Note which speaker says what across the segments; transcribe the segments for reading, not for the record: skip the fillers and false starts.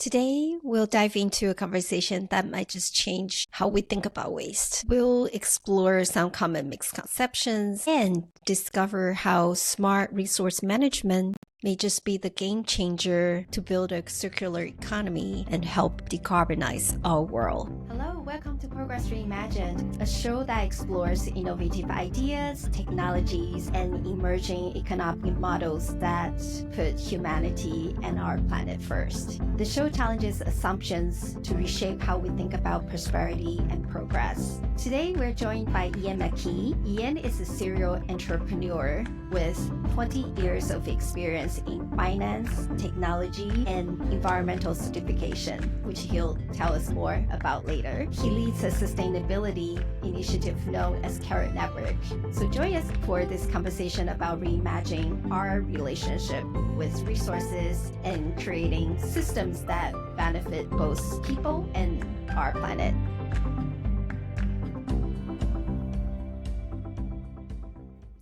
Speaker 1: Today, we'll dive into a conversation that might just change how we think about waste. We'll explore some common misconceptions and discover how smart resource management may just be the game changer to build a circular economy and help decarbonize our world. Hello, welcome to Progress Reimagined, a show that explores innovative ideas, technologies, and emerging economic models that put humanity and our planet first. The show challenges assumptions to reshape how we think about prosperity and progress. Today, we're joined by Ian McKee. Ian is a serial entrepreneur with 20 years of experience in finance, technology, and environmental certification, which he'll tell us more about later. He leads a sustainability initiative known as Carrot Network. So join us for this conversation about reimagining our relationship with resources and creating systems that benefit both people and our planet.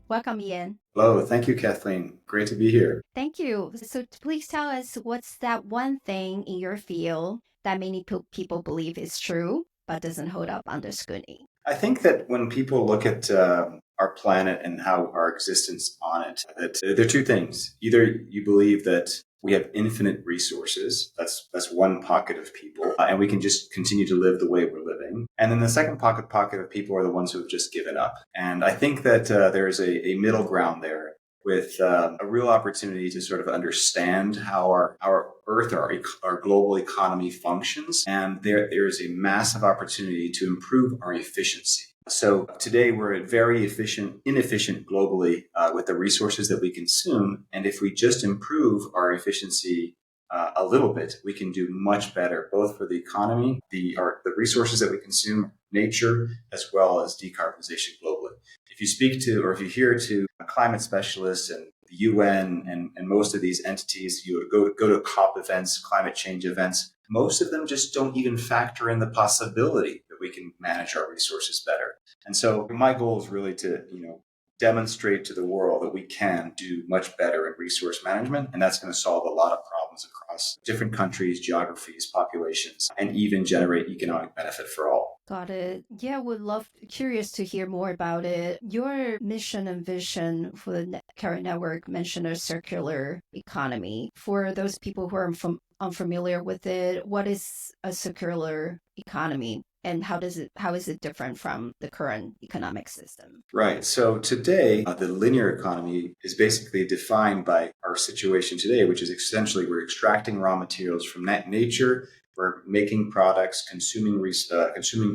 Speaker 1: Welcome, Ian.
Speaker 2: Hello, thank you, Kathleen. Great to be here.
Speaker 1: Thank you. So please tell us, what's that one thing in your field that many people believe is true, but doesn't hold up under scrutiny?
Speaker 2: I think that when people look at our planet and how our existence on it, that there are two things. Either you believe that we have infinite resources. That's one pocket of people, and we can just continue to live the way we're living. And then the second pocket of people are the ones who have just given up. And I think that there is a middle ground there with a real opportunity to sort of understand how our Earth, our global economy functions. And there is a massive opportunity to improve our efficiency. So today we're very inefficient globally with the resources that we consume. And if we just improve our efficiency a little bit, we can do much better, both for the economy, the resources that we consume, nature, as well as decarbonization globally. If you speak to, or if you hear to climate specialists and the UN and most of these entities, you go to COP events, climate change events, most of them just don't even factor in the possibility that we can manage our resources better. And so my goal is really to, demonstrate to the world that we can do much better in resource management. And that's going to solve a lot of problems across different countries, geographies, populations, and even generate economic benefit for all.
Speaker 1: Got it. Yeah, curious to hear more about it. Your mission and vision for the Carrot Network mentioned a circular economy. For those people who are unfamiliar with it, what is a circular economy? And how is it different from the current economic system?
Speaker 2: Right. So today, the linear economy is basically defined by our situation today, which is essentially we're extracting raw materials from nature, we're making products, consuming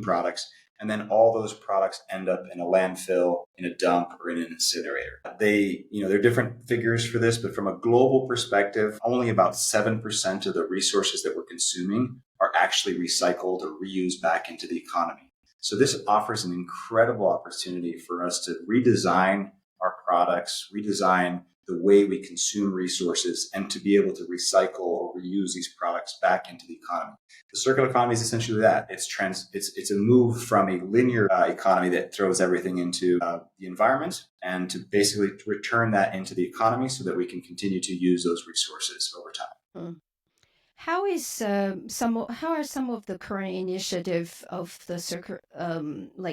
Speaker 2: products, and then all those products end up in a landfill, in a dump, or in an incinerator. There are different figures for this, but from a global perspective, only about 7% of the resources that we're consuming are actually recycled or reused back into the economy. So this offers an incredible opportunity for us to redesign our products, redesign the way we consume resources, and to be able to recycle or reuse these products back into the economy. The circular economy is essentially that. It's a move from a linear economy that throws everything into the environment, and to basically return that into the economy so that we can continue to use those resources over time.
Speaker 1: How are some of the current initiative of the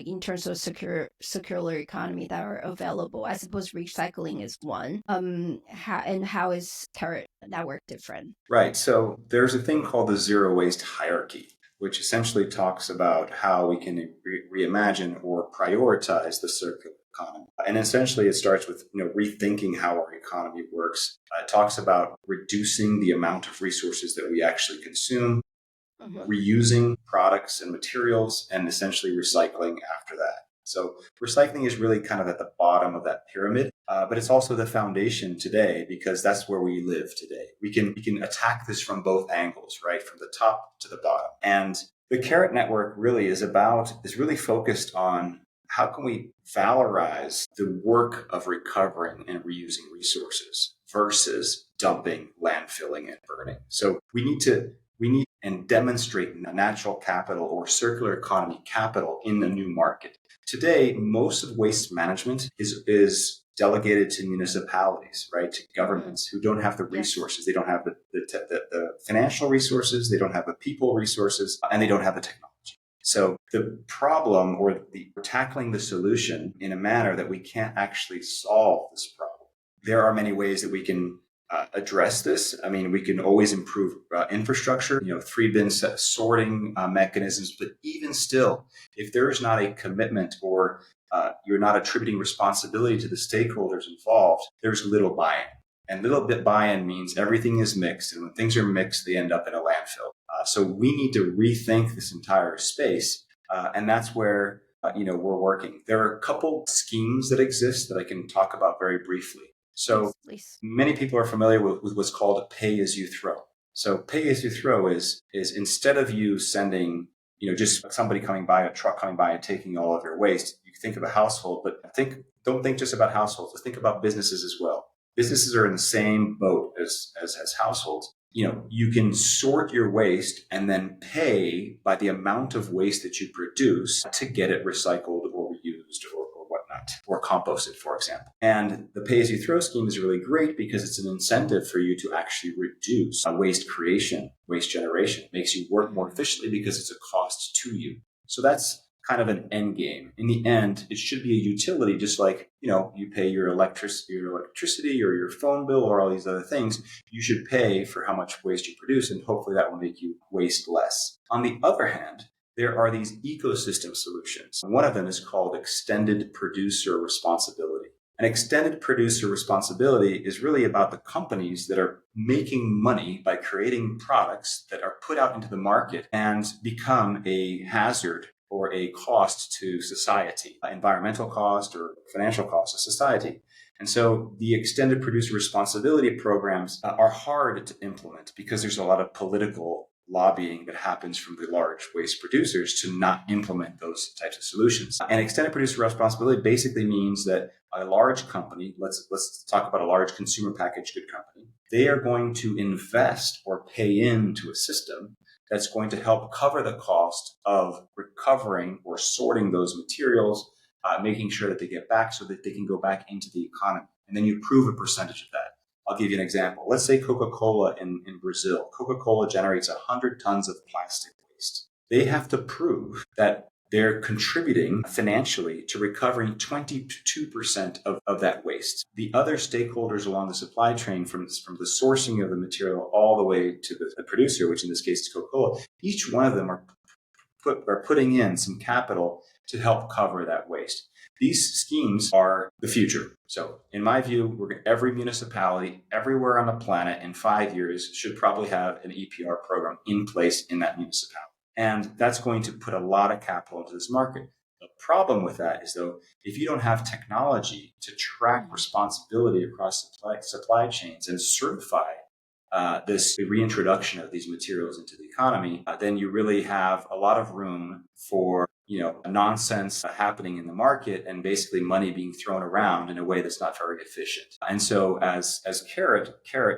Speaker 1: in terms of circular economy that are available? I suppose recycling is one. How is Carrot Network different?
Speaker 2: Right. So there's a thing called the zero waste hierarchy, which essentially talks about how we can reimagine or prioritize the circular economy. And essentially it starts with rethinking how our economy works. It talks about reducing the amount of resources that we actually consume, reusing products and materials, and essentially recycling after that. So recycling is really kind of at the bottom of that pyramid, but it's also the foundation today, because that's where we live today. We can attack this from both angles, right? From the top to the bottom. And the Carrot Network really is really focused on how can we valorize the work of recovering and reusing resources versus dumping, landfilling, and burning. So we need and demonstrate natural capital or circular economy capital in the new market. Today, most of waste management is delegated to municipalities, right? To governments who don't have the resources. They don't have the financial resources. They don't have the people resources, and they don't have the technology. So the problem, or we're tackling the solution in a manner that we can't actually solve this problem. There are many ways that we can address this. I mean, we can always improve infrastructure, 3-bin sorting mechanisms, but even still, if there is not a commitment, or you're not attributing responsibility to the stakeholders involved, there's little buy-in. And little bit buy-in means everything is mixed. And when things are mixed, they end up in a landfill. So we need to rethink this entire space. And that's where, we're working. There are a couple schemes that exist that I can talk about very briefly. So many people are familiar with what's called a pay-as-you-throw. So pay-as-you-throw is instead of you sending, just somebody coming by, a truck coming by and taking all of your waste, you think of a household, but don't think just about households. Think about businesses as well. Businesses are in the same boat as households. You can sort your waste and then pay by the amount of waste that you produce to get it recycled or reused or whatnot, or composted, for example. And the pay-as-you-throw scheme is really great because it's an incentive for you to actually reduce waste creation, waste generation. It makes you work more efficiently because it's a cost to you. So that's kind of an end game. In the end, it should be a utility, just like, you pay your electricity or your phone bill or all these other things. You should pay for how much waste you produce, and hopefully that will make you waste less. On the other hand, there are these ecosystem solutions. One of them is called extended producer responsibility. And extended producer responsibility is really about the companies that are making money by creating products that are put out into the market and become a hazard or a cost to society, environmental cost or financial cost to society. And so the extended producer responsibility programs are hard to implement because there's a lot of political lobbying that happens from the large waste producers to not implement those types of solutions. And extended producer responsibility basically means that a large company, let's talk about a large consumer packaged good company, they are going to invest or pay into a system that's going to help cover the cost of recovering or sorting those materials, making sure that they get back so that they can go back into the economy. And then you prove a percentage of that. I'll give you an example. Let's say Coca-Cola in Brazil. Coca-Cola generates 100 tons of plastic waste. They have to prove that they're contributing financially to recovering 22% of that waste. The other stakeholders along the supply chain, from the sourcing of the material all the way to the producer, which in this case is Coca-Cola, each one of them are putting in some capital to help cover that waste. These schemes are the future. So in my view, every municipality everywhere on the planet in 5 years should probably have an EPR program in place in that municipality. And that's going to put a lot of capital into this market. The problem with that is, though, if you don't have technology to track responsibility across supply chains and certify the reintroduction of these materials into the economy, then you really have a lot of room for nonsense happening in the market and basically money being thrown around in a way that's not very efficient. And so as Carrot,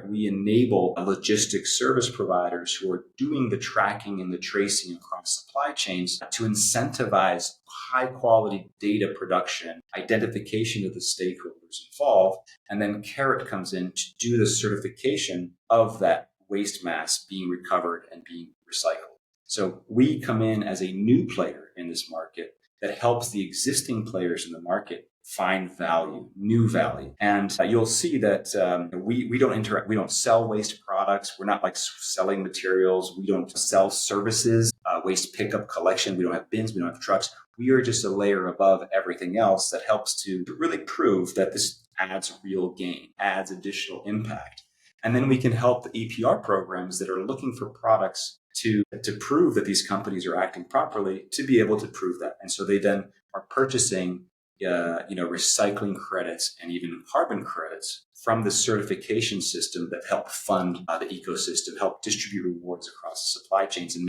Speaker 2: we enable logistics service providers who are doing the tracking and the tracing across supply chains to incentivize high quality data production, identification of the stakeholders involved, and then Carrot comes in to do the certification of that waste mass being recovered and being recycled. So we come in as a new player in this market that helps the existing players in the market find value, new value. And you'll see that we don't interact. We don't sell waste products. We're not like selling materials. We don't sell services, waste pickup, collection. We don't have bins. We don't have trucks. We are just a layer above everything else that helps to really prove that this adds real gain, adds additional impact. And then we can help the EPR programs that are looking for products to prove that these companies are acting properly, to be able to prove that. And so they then are purchasing recycling credits and even carbon credits from the certification system that help fund the ecosystem, help distribute rewards across the supply chains, and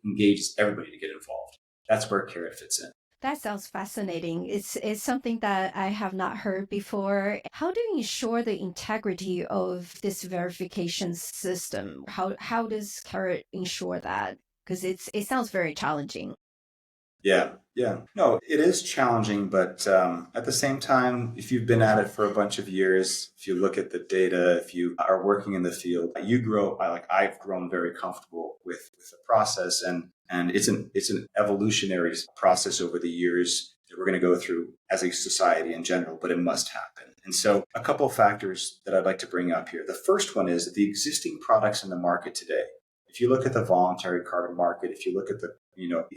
Speaker 2: engages everybody to get involved. That's where Carrot fits in.
Speaker 1: That sounds fascinating. It's something that I have not heard before. How do you ensure the integrity of this verification system? How does Carrot ensure that? Because it sounds very challenging.
Speaker 2: Yeah, yeah. No, it is challenging, but at the same time, if you've been at it for a bunch of years, if you look at the data, if you are working in the field, you grow. I've grown very comfortable with the process, and it's an evolutionary process over the years that we're going to go through as a society in general, but it must happen. And so, a couple of factors that I'd like to bring up here. The first one is that the existing products in the market today. If you look at the voluntary carbon market, if you look at the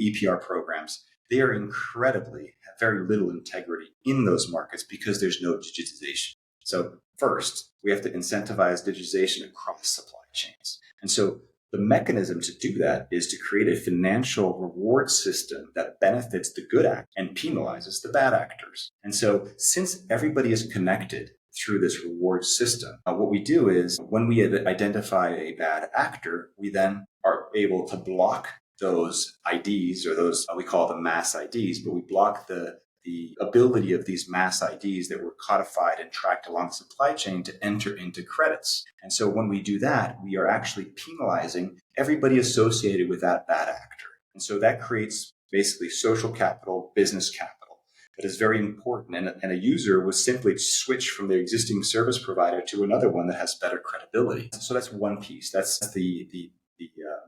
Speaker 2: EPR programs, they are incredibly have very little integrity in those markets because there's no digitization. So first, we have to incentivize digitization across supply chains. And so the mechanism to do that is to create a financial reward system that benefits the good actor and penalizes the bad actors. And so since everybody is connected through this reward system, what we do is when we identify a bad actor, we then are able to block those IDs, or those, we call them mass IDs, but we block the ability of these mass IDs that were codified and tracked along the supply chain to enter into credits. And so when we do that, we are actually penalizing everybody associated with that bad actor. And so that creates basically social capital, business capital. That is very important. And a user will simply switch from their existing service provider to another one that has better credibility. So that's one piece. That's the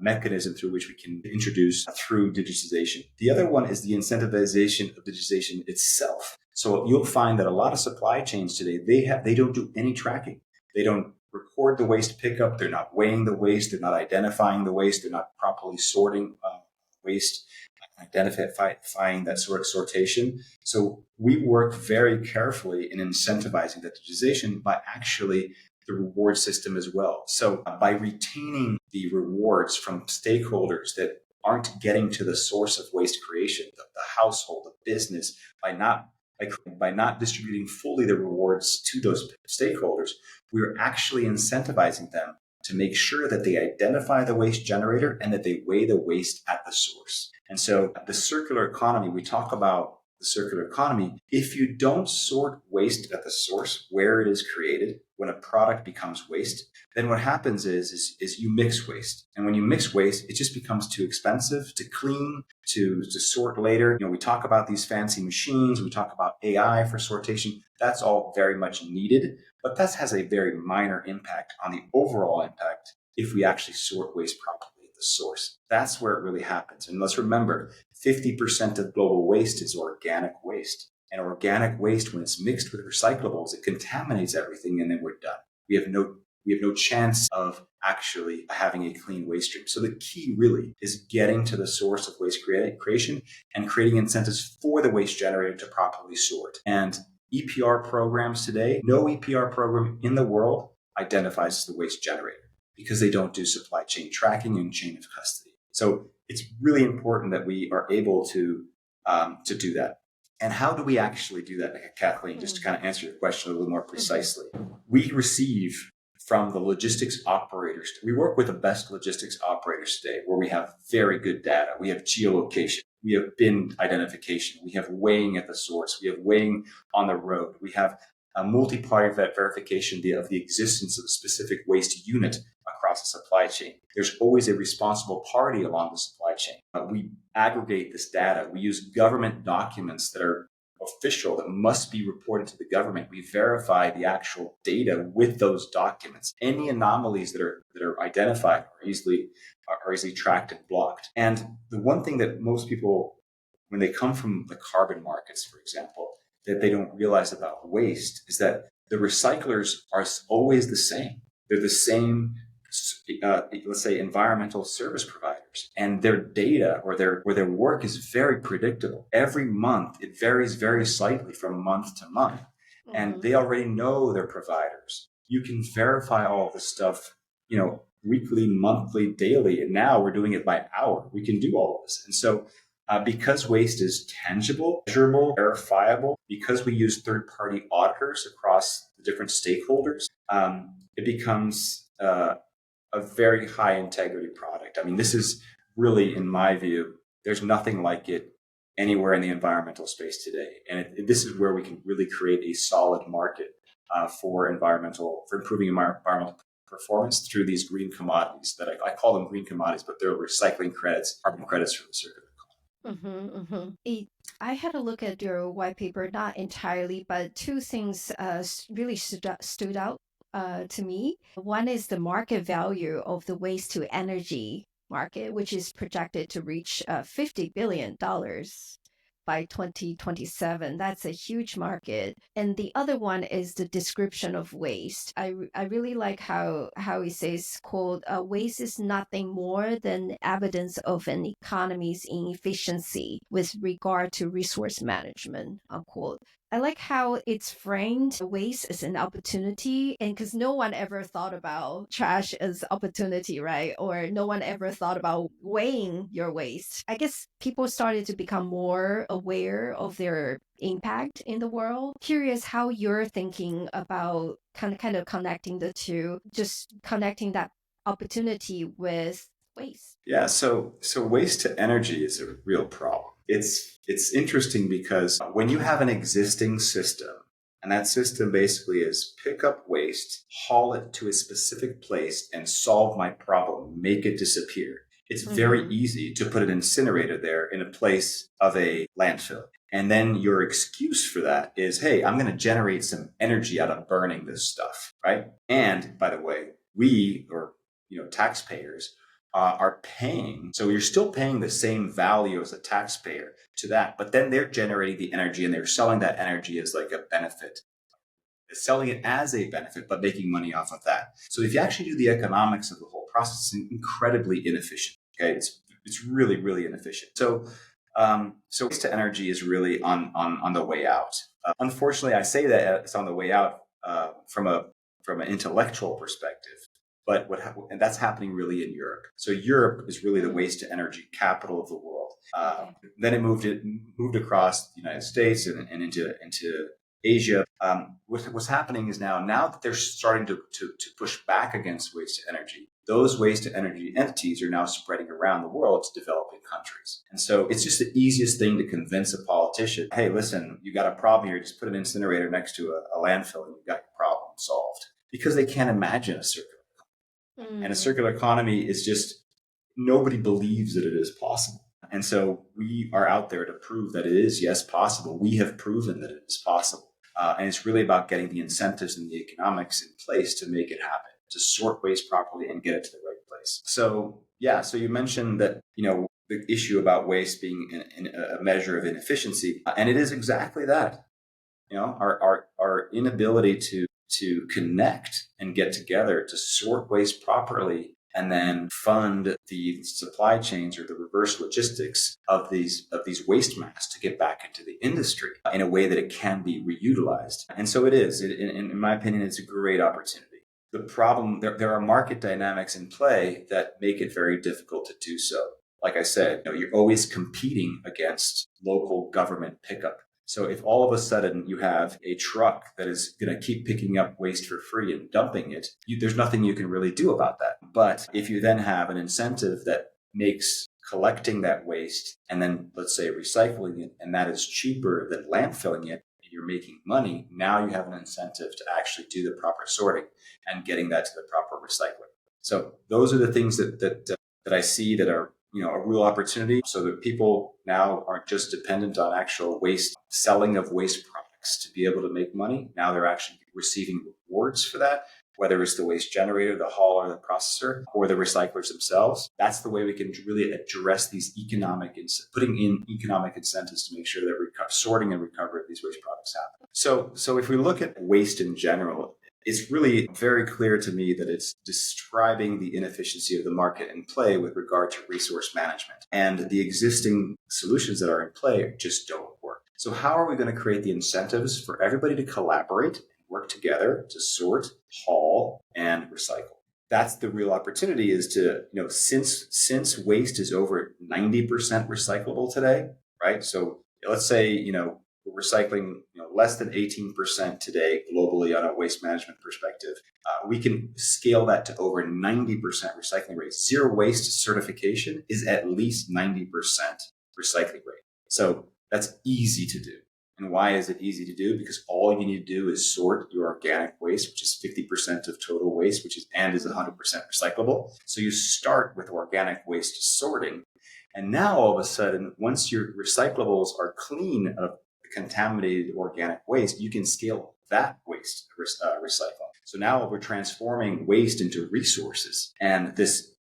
Speaker 2: mechanism through which we can introduce through digitization. The other one is the incentivization of digitization itself. So you'll find that a lot of supply chains today, they don't do any tracking. They don't record the waste pickup. They're not weighing the waste. They're not identifying the waste. They're not properly sorting waste, identifying that sort of sortation. So we work very carefully in incentivizing that digitization by actually the reward system as well. So by retaining the rewards from stakeholders that aren't getting to the source of waste creation, the household, the business, by not distributing fully the rewards to those stakeholders, we're actually incentivizing them to make sure that they identify the waste generator and that they weigh the waste at the source. And so the circular economy, we talk about the circular economy. If you don't sort waste at the source where it is created, when a product becomes waste, then what happens is you mix waste. And when you mix waste, it just becomes too expensive to clean, to sort later. We talk about these fancy machines. We talk about AI for sortation. That's all very much needed, but that has a very minor impact on the overall impact if we actually sort waste properly at the source. That's where it really happens. And let's remember, 50% of global waste is organic waste. And organic waste, when it's mixed with recyclables, it contaminates everything, and then we're done. We have no chance of actually having a clean waste stream. So the key really is getting to the source of waste creation and creating incentives for the waste generator to properly sort. And EPR programs today, no EPR program in the world identifies the waste generator because they don't do supply chain tracking and chain of custody. So it's really important that we are able to do that. And how do we actually do that, Kathleen? Just to kind of answer your question a little more precisely. We receive from the logistics operators. We work with the best logistics operators today where we have very good data. We have geolocation. We have bin identification. We have weighing at the source. We have weighing on the road. We have a multi-party verification of the existence of a specific waste unit across the supply chain. There's always a responsible party along the supply chain. We aggregate this data. We use government documents that are official, that must be reported to the government. We verify the actual data with those documents. Any anomalies that are identified are easily tracked and blocked. And the one thing that most people, when they come from the carbon markets, for example, that they don't realize about waste is that the recyclers are always the same. They're the same, let's say, environmental service providers, and their data or their work is very predictable. Every month, it varies very slightly from month to month, and they already know their providers. You can verify all of this stuff, weekly, monthly, daily, and now we're doing it by hour. We can do all of this, and so. Because waste is tangible, measurable, verifiable, because we use third-party auditors across the different stakeholders, it becomes a very high integrity product. I mean, this is really, in my view, there's nothing like it anywhere in the environmental space today. And this is where we can really create a solid market for improving environmental performance through these green commodities that I call them green commodities, but they're recycling credits, carbon credits from the circular economy.
Speaker 1: I had a look at your white paper, not entirely, but two things really stood out to me. One is the market value of the waste to energy market, which is projected to reach $50 billion by 2027. That's a huge market. And the other one is the description of waste. I really like how he says, quote, waste is nothing more than evidence of an economy's inefficiency with regard to resource management, unquote. I like how it's framed waste as an opportunity, and because no one ever thought about trash as opportunity, right? Or no one ever thought about weighing your waste. I guess people started to become more aware of their impact in the world. Curious how you're thinking about kind of connecting the two, just connecting that opportunity with waste.
Speaker 2: Yeah, so waste to energy is a real problem. It's interesting because when you have an existing system, and that system basically is pick up waste, haul it to a specific place, and solve my problem, make it disappear. It's very easy to put an incinerator there in a place of a landfill. And then your excuse for that is, hey, I'm going to generate some energy out of burning this stuff, right? And by the way, we, or taxpayers, are paying. So you're still paying the same value as a taxpayer to that, but then they're generating the energy and they're selling that energy as like a benefit. They're selling it as a benefit, but making money off of that. So if you actually do the economics of the whole process, it's incredibly inefficient. Okay, it's really, really inefficient. So waste to energy is really on the way out. Unfortunately, I say that it's on the way out from an intellectual perspective. But and that's happening really in Europe. So Europe is really the waste to energy capital of the world. Then it moved across the United States and into Asia. What's happening is now that they're starting to push back against waste to energy, those waste to energy entities are now spreading around the world to developing countries. And so it's just the easiest thing to convince a politician, hey, listen, you got a problem here, just put an incinerator next to a landfill and you've got your problem solved. Because they can't imagine a circular. And a circular economy is just, nobody believes that it is possible. And so we are out there to prove that it is, yes, possible. We have proven that it is possible. And it's really about getting the incentives and the economics in place to make it happen, to sort waste properly and get it to the right place. So, yeah, so you mentioned that, the issue about waste being a measure of inefficiency. And it is exactly that. Our inability to connect and get together to sort waste properly and then fund the supply chains or the reverse logistics of these waste mass to get back into the industry in a way that it can be reutilized. And so it is. In my opinion, it's a great opportunity. The problem, there are market dynamics in play that make it very difficult to do so. Like I said, you're always competing against local government pickup. So if all of a sudden you have a truck that is going to keep picking up waste for free and dumping it, there's nothing you can really do about that. But if you then have an incentive that makes collecting that waste and then, let's say, recycling it, and that is cheaper than landfilling it, and you're making money, now you have an incentive to actually do the proper sorting and getting that to the proper recycling. So those are the things that I see that are a real opportunity, so that people now aren't just dependent on actual waste, selling of waste products to be able to make money. Now they're actually receiving rewards for that, whether it's the waste generator, the hauler, the processor, or the recyclers themselves. That's the way we can really address these putting in economic incentives to make sure that sorting and recovery of these waste products happen. So if we look at waste in general, it's really very clear to me that it's describing the inefficiency of the market in play with regard to resource management. And the existing solutions that are in play just don't work. So how are we going to create the incentives for everybody to collaborate and work together to sort, haul, and recycle? That's the real opportunity, is to, since waste is over 90% recyclable today, right? So let's say, we're recycling less than 18% today globally on a waste management perspective. We can scale that to over 90% recycling rate. Zero waste certification is at least 90% recycling rate. So that's easy to do. And why is it easy to do? Because all you need to do is sort your organic waste, which is 50% of total waste, which is 100% recyclable. So you start with organic waste sorting. And now all of a sudden, once your recyclables are clean of contaminated organic waste, you can scale that waste recycling. So now we're transforming waste into resources. And this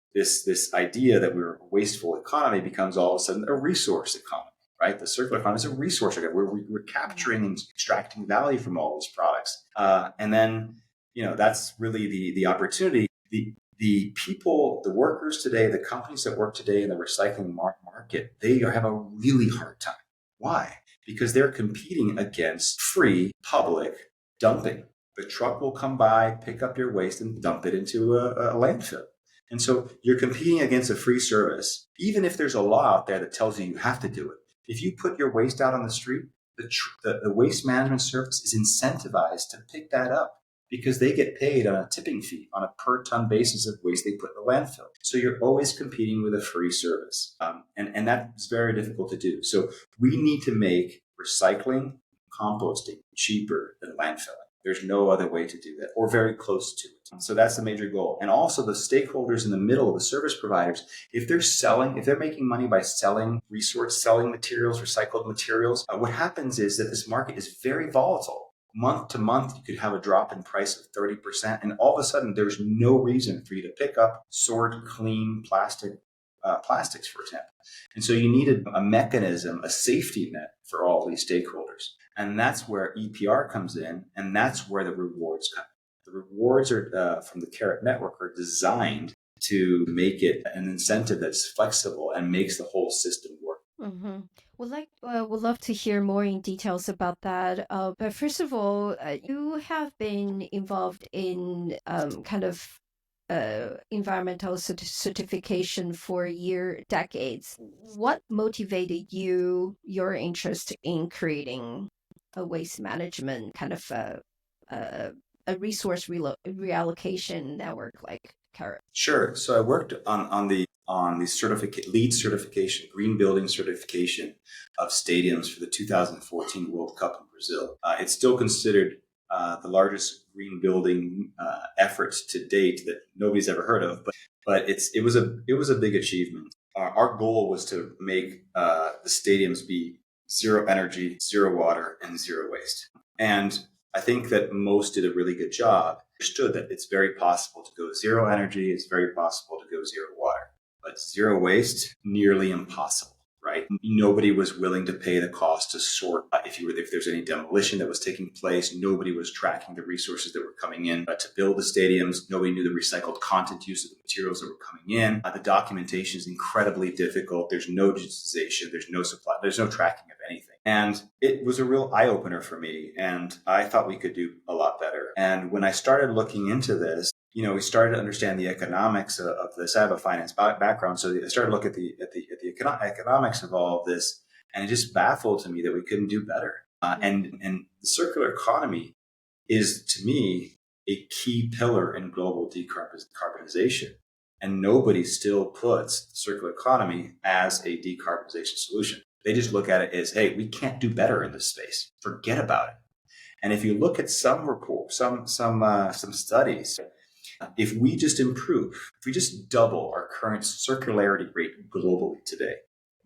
Speaker 2: idea that we're a wasteful economy becomes all of a sudden a resource economy, right? The circular economy is a resource economy where we're capturing and extracting value from all those products. And then, that's really the opportunity. The people, the workers today, the companies that work today in the recycling market, they have a really hard time. Why? Because they're competing against free public dumping. The truck will come by, pick up your waste, and dump it into a landfill. And so you're competing against a free service, even if there's a law out there that tells you have to do it. If you put your waste out on the street, the waste management service is incentivized to pick that up because they get paid on a tipping fee on a per ton basis of waste they put in the landfill. So you're always competing with a free service. And that's very difficult to do. So we need to make recycling, composting cheaper than landfilling. There's no other way to do that, or very close to it. So that's the major goal. And also the stakeholders in the middle, the service providers, if they're making money by selling selling materials, recycled materials, what happens is that this market is very volatile. Month to month, you could have a drop in price of 30%, and all of a sudden, there's no reason for you to pick up, sort, clean plastics, for example. And so you needed a mechanism, a safety net for all these stakeholders. And that's where EPR comes in, and that's where the rewards come. The rewards are from the Carrot Network are designed to make it an incentive that's flexible and makes the whole system work.
Speaker 1: Mm-hmm. Would love to hear more in details about that. But first of all, you have been involved in kind of environmental certification for decades. What motivated your interest in creating a waste management kind of a resource reallocation network like Carrot?
Speaker 2: Sure. So I worked on the LEED certification, green building certification of stadiums for the 2014 World Cup in Brazil. It's still considered the largest green building efforts to date that nobody's ever heard of, but it was a big achievement. Our goal was to make the stadiums be zero energy, zero water, and zero waste. And I think that most did a really good job. Understood that it's very possible to go zero energy, it's very possible to go zero water, but zero waste, nearly impossible. Right? Nobody was willing to pay the cost to sort. If there's any demolition that was taking place, nobody was tracking the resources that were coming in to build the stadiums. Nobody knew the recycled content use of the materials that were coming in. The documentation is incredibly difficult. There's no digitization. There's no supply. There's no tracking of anything. And it was a real eye opener for me. And I thought we could do a lot better. And when I started looking into this, we started to understand the economics of this. I have a finance background, so I started to look at the economics of all of this, and it just baffled to me that we couldn't do better. And the circular economy is, to me, a key pillar in global decarbonization, and nobody still puts the circular economy as a decarbonization solution. They just look at it as, hey, we can't do better in this space. Forget about it. And if you look at some reports, some studies, if we just double our current circularity rate globally today,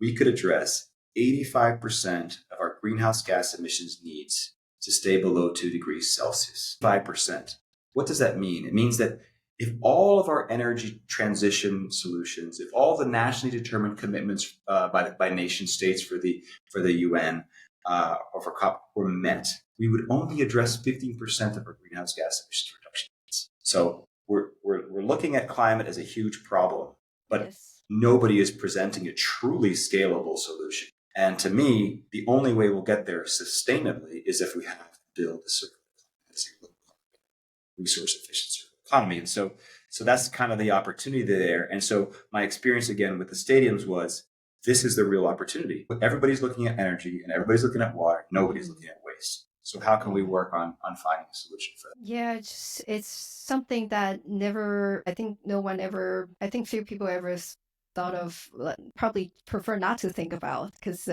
Speaker 2: we could address 85% of our greenhouse gas emissions needs to stay below 2 degrees Celsius. 5%. What does that mean? It means that if all of our energy transition solutions, if all the nationally determined commitments by nation states for the UN or for COP were met, we would only address 15% of our greenhouse gas emissions reduction needs. So we're looking at climate as a huge problem, but yes, nobody is presenting a truly scalable solution. And to me, the only way we'll get there sustainably is if we have to build a circular resource efficient circular economy. And so that's kind of the opportunity there. And so my experience again with the stadiums was, this is the real opportunity. Everybody's looking at energy and everybody's looking at water. Nobody's looking at waste. So how can we work on finding a solution for that?
Speaker 1: Yeah, it's something that few people ever thought of, probably prefer not to think about, because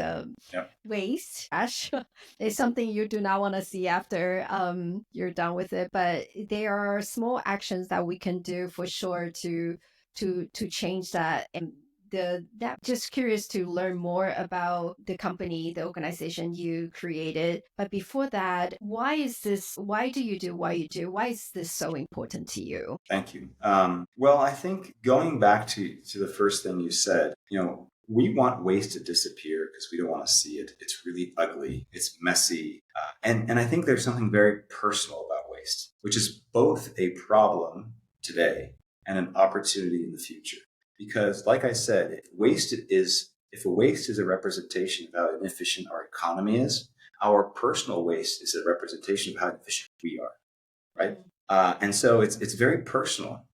Speaker 1: waste, trash, is something you do not want to see after you're done with it. But there are small actions that we can do for sure to change that. And just curious to learn more about the company, the organization you created. But before that, why do you do what you do? Why is this so important to you?
Speaker 2: Thank you. Well, I think going back to the first thing you said, we want waste to disappear because we don't want to see it. It's really ugly. It's messy. And I think there's something very personal about waste, which is both a problem today and an opportunity in the future. Because like I said, if a waste is a representation of how inefficient our economy is, our personal waste is a representation of how inefficient we are, right? And so it's very personal,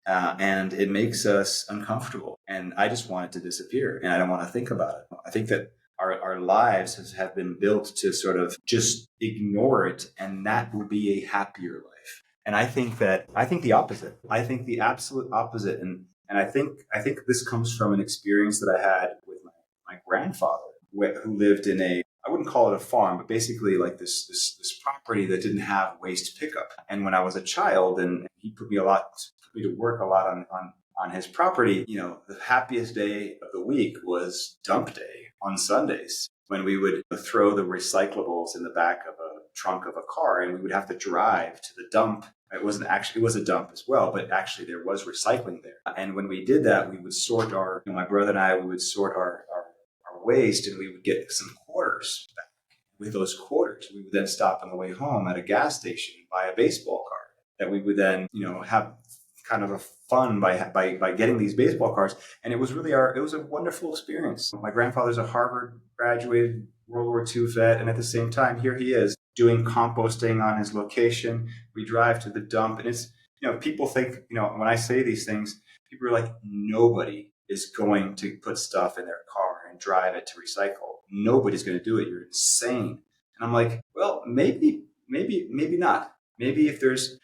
Speaker 2: and it makes us uncomfortable. And I just want it to disappear, and I don't want to think about it. I think that our lives have been built to sort of just ignore it, and that will be a happier life. And I think the opposite. I think the absolute opposite. And I think this comes from an experience that I had with my grandfather, who lived in I wouldn't call it a farm, but basically like this property that didn't have waste pickup. And when I was a child, and he put me to work a lot on his property, the happiest day of the week was dump day on Sundays, when we would throw the recyclables in the back of a trunk of a car, and we would have to drive to the dump. It was a dump as well, but actually there was recycling there. And when we did that, we would sort my brother and I, we would sort our waste, and we would get some quarters back. With those quarters, we would then stop on the way home at a gas station and buy a baseball card that we would then, have kind of a fun by getting these baseball cards. And it was really it was a wonderful experience. My grandfather's a Harvard graduated World War II vet. And at the same time, here he is doing composting on his location. We drive to the dump, and it's, people think, when I say these things, people are like, nobody is going to put stuff in their car and drive it to recycle. Nobody's going to do it. You're insane. And I'm like, well, maybe not. Maybe if there's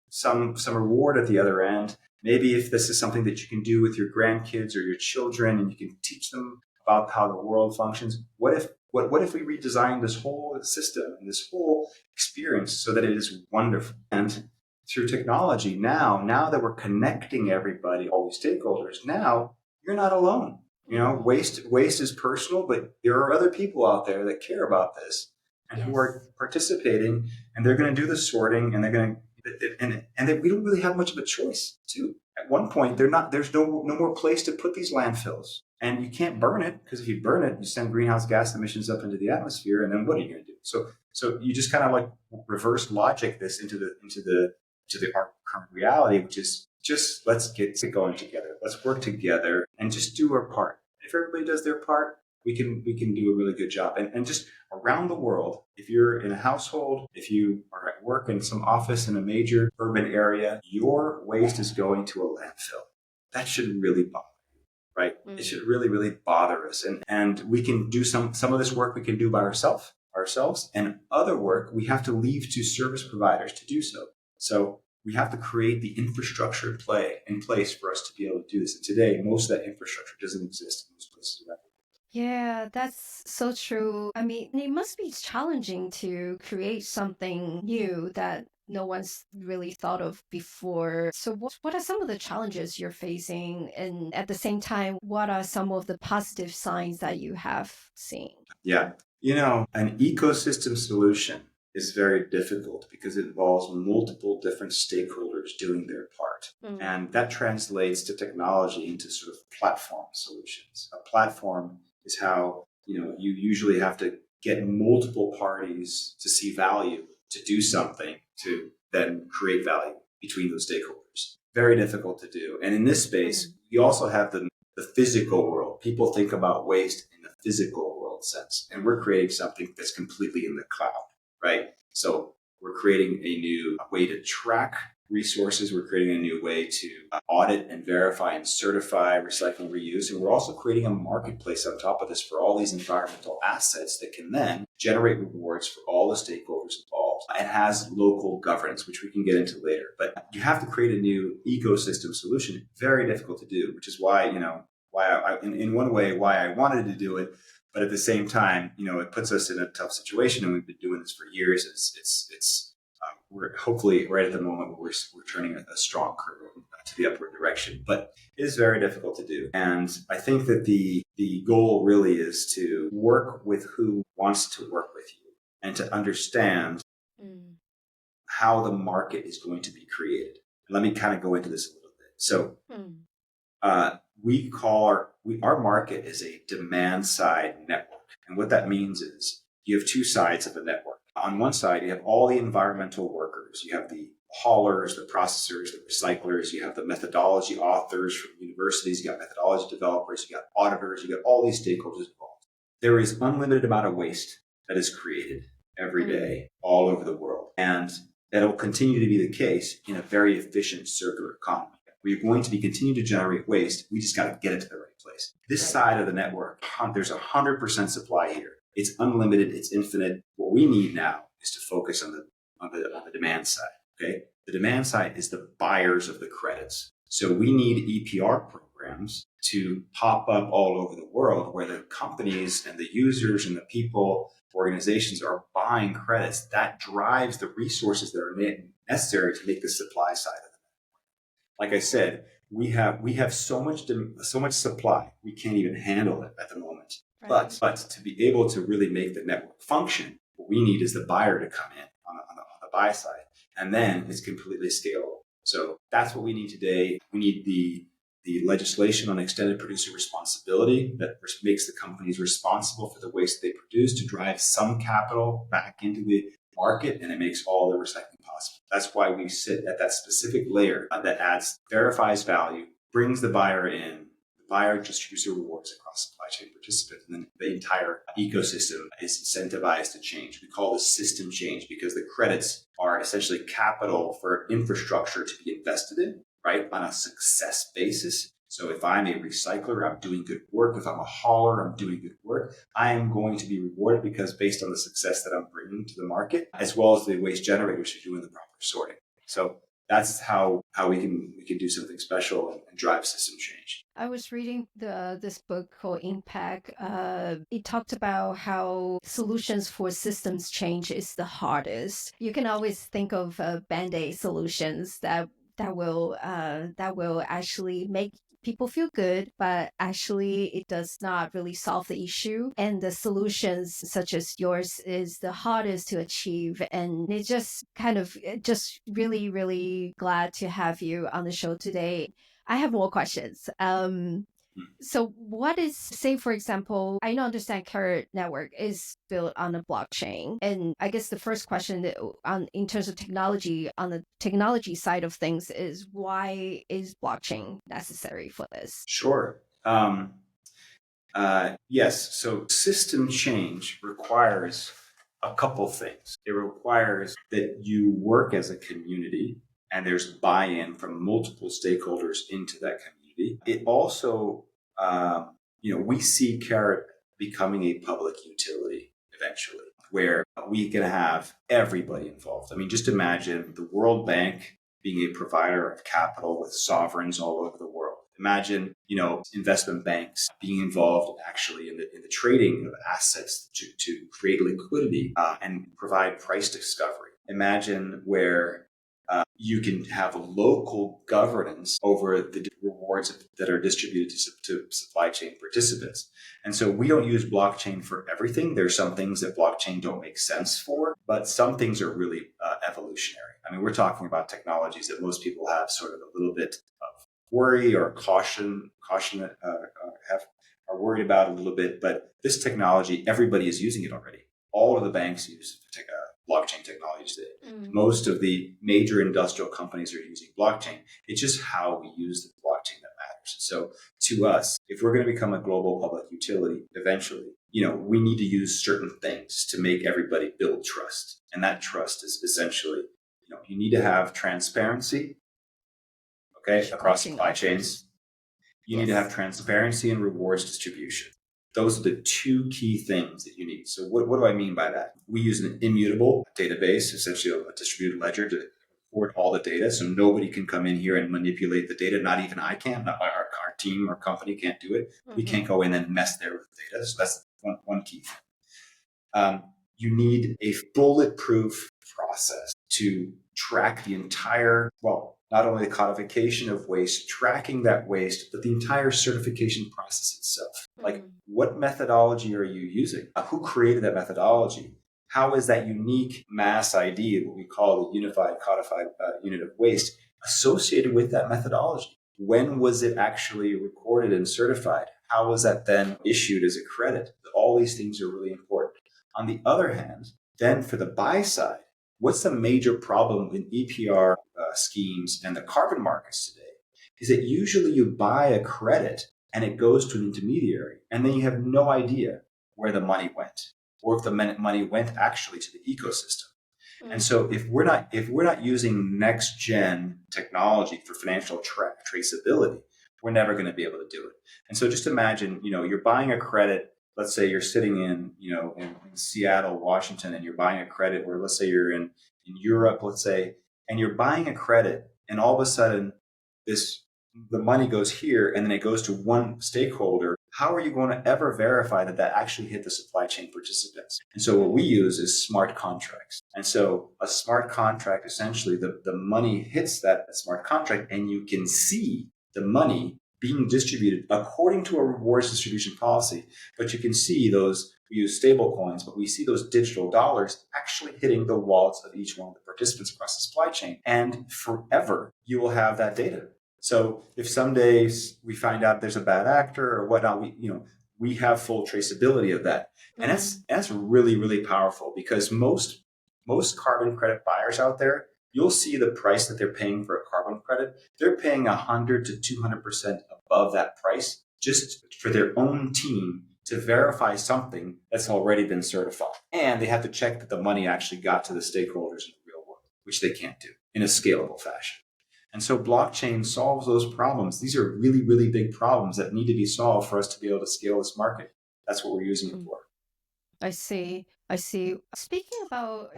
Speaker 2: some reward at the other end, maybe if this is something that you can do with your grandkids or your children, and you can teach them about how the world functions. What if we redesigned this whole system and this whole experience so that it is wonderful? And through technology, now that we're connecting everybody, all these stakeholders, now you're not alone. Waste is personal, but there are other people out there that care about this and who are participating, and they're going to do the sorting, and they're going to, and we don't really have much of a choice too. At one point, there's no more place to put these landfills, and you can't burn it, because if you burn it, you send greenhouse gas emissions up into the atmosphere, and then what are you going to do? So you just kind of like reverse logic this into our current reality, which is just, let's get going together. Let's work together and just do our part. If everybody does their part, we can do a really good job. And just around the world, if you're in a household, if you are at work in some office in a major urban area, your waste is going to a landfill. That should really bother you, right? Mm-hmm. It should really, really bother us. And we can do some of this work we can do by ourselves, and other work we have to leave to service providers to do so. So we have to create the infrastructure in place for us to be able to do this. And today, most of that infrastructure doesn't exist in most places around the world.
Speaker 1: Yeah, that's so true. I mean, it must be challenging to create something new that no one's really thought of before. So what are some of the challenges you're facing? And at the same time, what are some of the positive signs that you have seen?
Speaker 2: Yeah. An ecosystem solution is very difficult because it involves multiple different stakeholders doing their part. Mm. And that translates to technology into sort of platform solutions. A platform is how, you usually have to get multiple parties to see value, to do something, to then create value between those stakeholders. Very difficult to do. And in this space, you also have the physical world. People think about waste in the physical world sense. And we're creating something that's completely in the cloud. Right? So we're creating a new way to track resources. We're creating a new way to audit and verify and certify recycling reuse. And we're also creating a marketplace on top of this for all these environmental assets that can then generate rewards for all the stakeholders involved. involved. It has local governance, which we can get into later. But you have to create a new ecosystem solution. Very difficult to do, which is why, in one way, why I wanted to do it. But at the same time, it puts us in a tough situation, and we've been doing this for years. We're hopefully right at the moment where we're turning a strong curve to the upward direction, but it is very difficult to do. And I think that the goal really is to work with who wants to work with you and to understand how the market is going to be created. And let me kind of go into this a little bit. So our market is a demand side network. And what that means is you have two sides of a network. On one side, you have all the environmental workers. You have the haulers, the processors, the recyclers. You have the methodology authors from universities. You got methodology developers. You got auditors. You got all these stakeholders involved. There is unlimited amount of waste that is created every day all over the world. And that will continue to be the case in a very efficient circular economy. We're going to be continuing to generate waste. We just got to get it to the right place. This side of the network, there's 100% supply here. It's unlimited. It's infinite. What we need now is to focus on the demand side. Okay, the demand side is the buyers of the credits. So we need EPR programs to pop up all over the world where the companies and the users and the people, organizations are buying credits. That drives the resources that are necessary to make the supply side of it. Like I said, we have so much supply, we can't even handle it at the moment. Right. But to be able to really make the network function, what we need is the buyer to come in on the buy side, and then it's completely scalable. So that's what we need today. We need the legislation on extended producer responsibility that makes the companies responsible for the waste they produce to drive some capital back into the market, and it makes all the recycling possible. That's why we sit at that specific layer that verifies value, brings the buyer in. The buyer distributes the rewards across supply chain participants, and then the entire ecosystem is incentivized to change. We call this system change because the credits are essentially capital for infrastructure to be invested in, right, on a success basis. So if I'm a recycler, I'm doing good work. If I'm a hauler, I'm doing good work. I am going to be rewarded because based on the success that I'm bringing to the market, as well as the waste generators who are doing the proper sorting. So that's how we can do something special and drive system change.
Speaker 1: I was reading this book called Impact. It talked about how solutions for systems change is the hardest. You can always think of Band-Aid solutions that will actually make people feel good, but actually it does not really solve the issue. And the solutions such as yours is the hardest to achieve. And it's just really, really glad to have you on the show today. I have more questions. So what is, say, for example, I understand Carrot Network is built on a blockchain. And I guess the first question in terms of technology, on the technology side of things is, why is blockchain necessary for this?
Speaker 2: Sure. Yes. So system change requires a couple things. It requires that you work as a community and there's buy-in from multiple stakeholders into that community. It also, we see Carrot becoming a public utility eventually, where we can have everybody involved. I mean, just imagine the World Bank being a provider of capital with sovereigns all over the world. Imagine, investment banks being involved actually in the trading of assets to create liquidity and provide price discovery. Imagine where you can have local governance over the rewards that are distributed to supply chain participants. And so we don't use blockchain for everything. There's some things that blockchain don't make sense for, but some things are really evolutionary. I mean, we're talking about technologies that most people have sort of a little bit of worry or caution are worried about a little bit. But this technology, everybody is using it already. All of the banks use blockchain technology today. Most of the major industrial companies are using blockchain. It's just how we use the blockchain that matters. So to us, if we're going to become a global public utility eventually, we need to use certain things to make everybody build trust. And that trust is essentially, you need to have transparency, across supply chains. You need to have transparency in rewards distribution. Those are the two key things that you need. So what do I mean by that? We use an immutable database, essentially a distributed ledger, to record all the data. So nobody can come in here and manipulate the data. Not even I can. Not our team or company can't do it. We can't go in and mess there with the data. So that's one key thing. You need a bulletproof process to track the entire, well, not only the codification of waste, tracking that waste, but the entire certification process itself. Like, what methodology are you using? Who created that methodology? How is that unique mass ID, what we call the unified codified unit of waste, associated with that methodology? When was it actually recorded and certified? How was that then issued as a credit? All these things are really important. On the other hand, then for the buy side, what's the major problem in EPR schemes and the carbon markets today is that usually you buy a credit and it goes to an intermediary, and then you have no idea where the money went, or if the money went actually to the ecosystem. And so if we're not using next gen technology for financial traceability, we're never going to be able to do it. And so just imagine, you're buying a credit. Let's say you're sitting in Seattle, Washington, and you're buying a credit, or let's say you're in Europe, let's say, and you're buying a credit, and all of a sudden the money goes here and then it goes to one stakeholder. How are you going to ever verify that actually hit the supply chain participants? And so what we use is smart contracts. And so a smart contract, essentially the money hits that smart contract, and you can see the money being distributed according to a rewards distribution policy. But you can see we use stable coins, but we see those digital dollars actually hitting the wallets of each one of the participants across the supply chain. And forever, you will have that data. So if someday we find out there's a bad actor or whatnot, we have full traceability of that. And that's really, really powerful, because most carbon credit buyers out there, you'll see the price that they're paying for a carbon credit. They're paying 100 to 200% above that price just for their own team to verify something that's already been certified. And they have to check that the money actually got to the stakeholders in the real world, which they can't do in a scalable fashion. And so blockchain solves those problems. These are really, really big problems that need to be solved for us to be able to scale this market. That's what we're using it for.
Speaker 1: I see. Speaking about...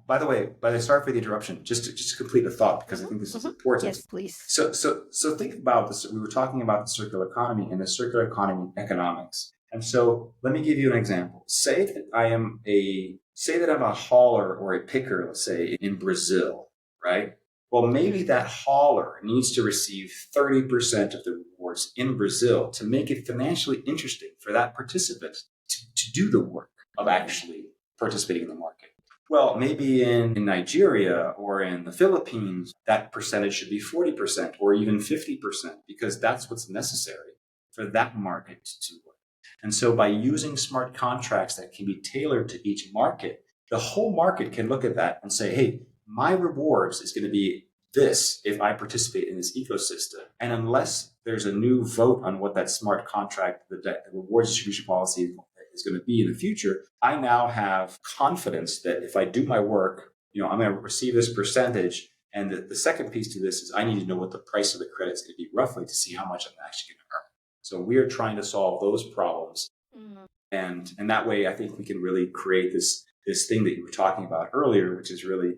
Speaker 2: By the way, sorry for the interruption, just to complete the thought, because I think this is important.
Speaker 1: Yes, please.
Speaker 2: So think about this. We were talking about the circular economy and the circular economy economics. And so let me give you an example. Say that I'm a hauler or a picker, let's say, in Brazil, right? Well, maybe that hauler needs to receive 30% of the rewards in Brazil to make it financially interesting for that participant to do the work of actually participating in the market. Well, maybe in Nigeria or in the Philippines, that percentage should be 40% or even 50%, because that's what's necessary for that market to work. And so by using smart contracts that can be tailored to each market, the whole market can look at that and say, hey, my rewards is going to be this if I participate in this ecosystem. And unless there's a new vote on what that smart contract, the rewards distribution policy is going to be in the future, I now have confidence that if I do my work, I'm going to receive this percentage. And the second piece to this is I need to know what the price of the credit is going to be roughly to see how much I'm actually going to earn. So we are trying to solve those problems. And that way, I think we can really create this thing that you were talking about earlier, which is really,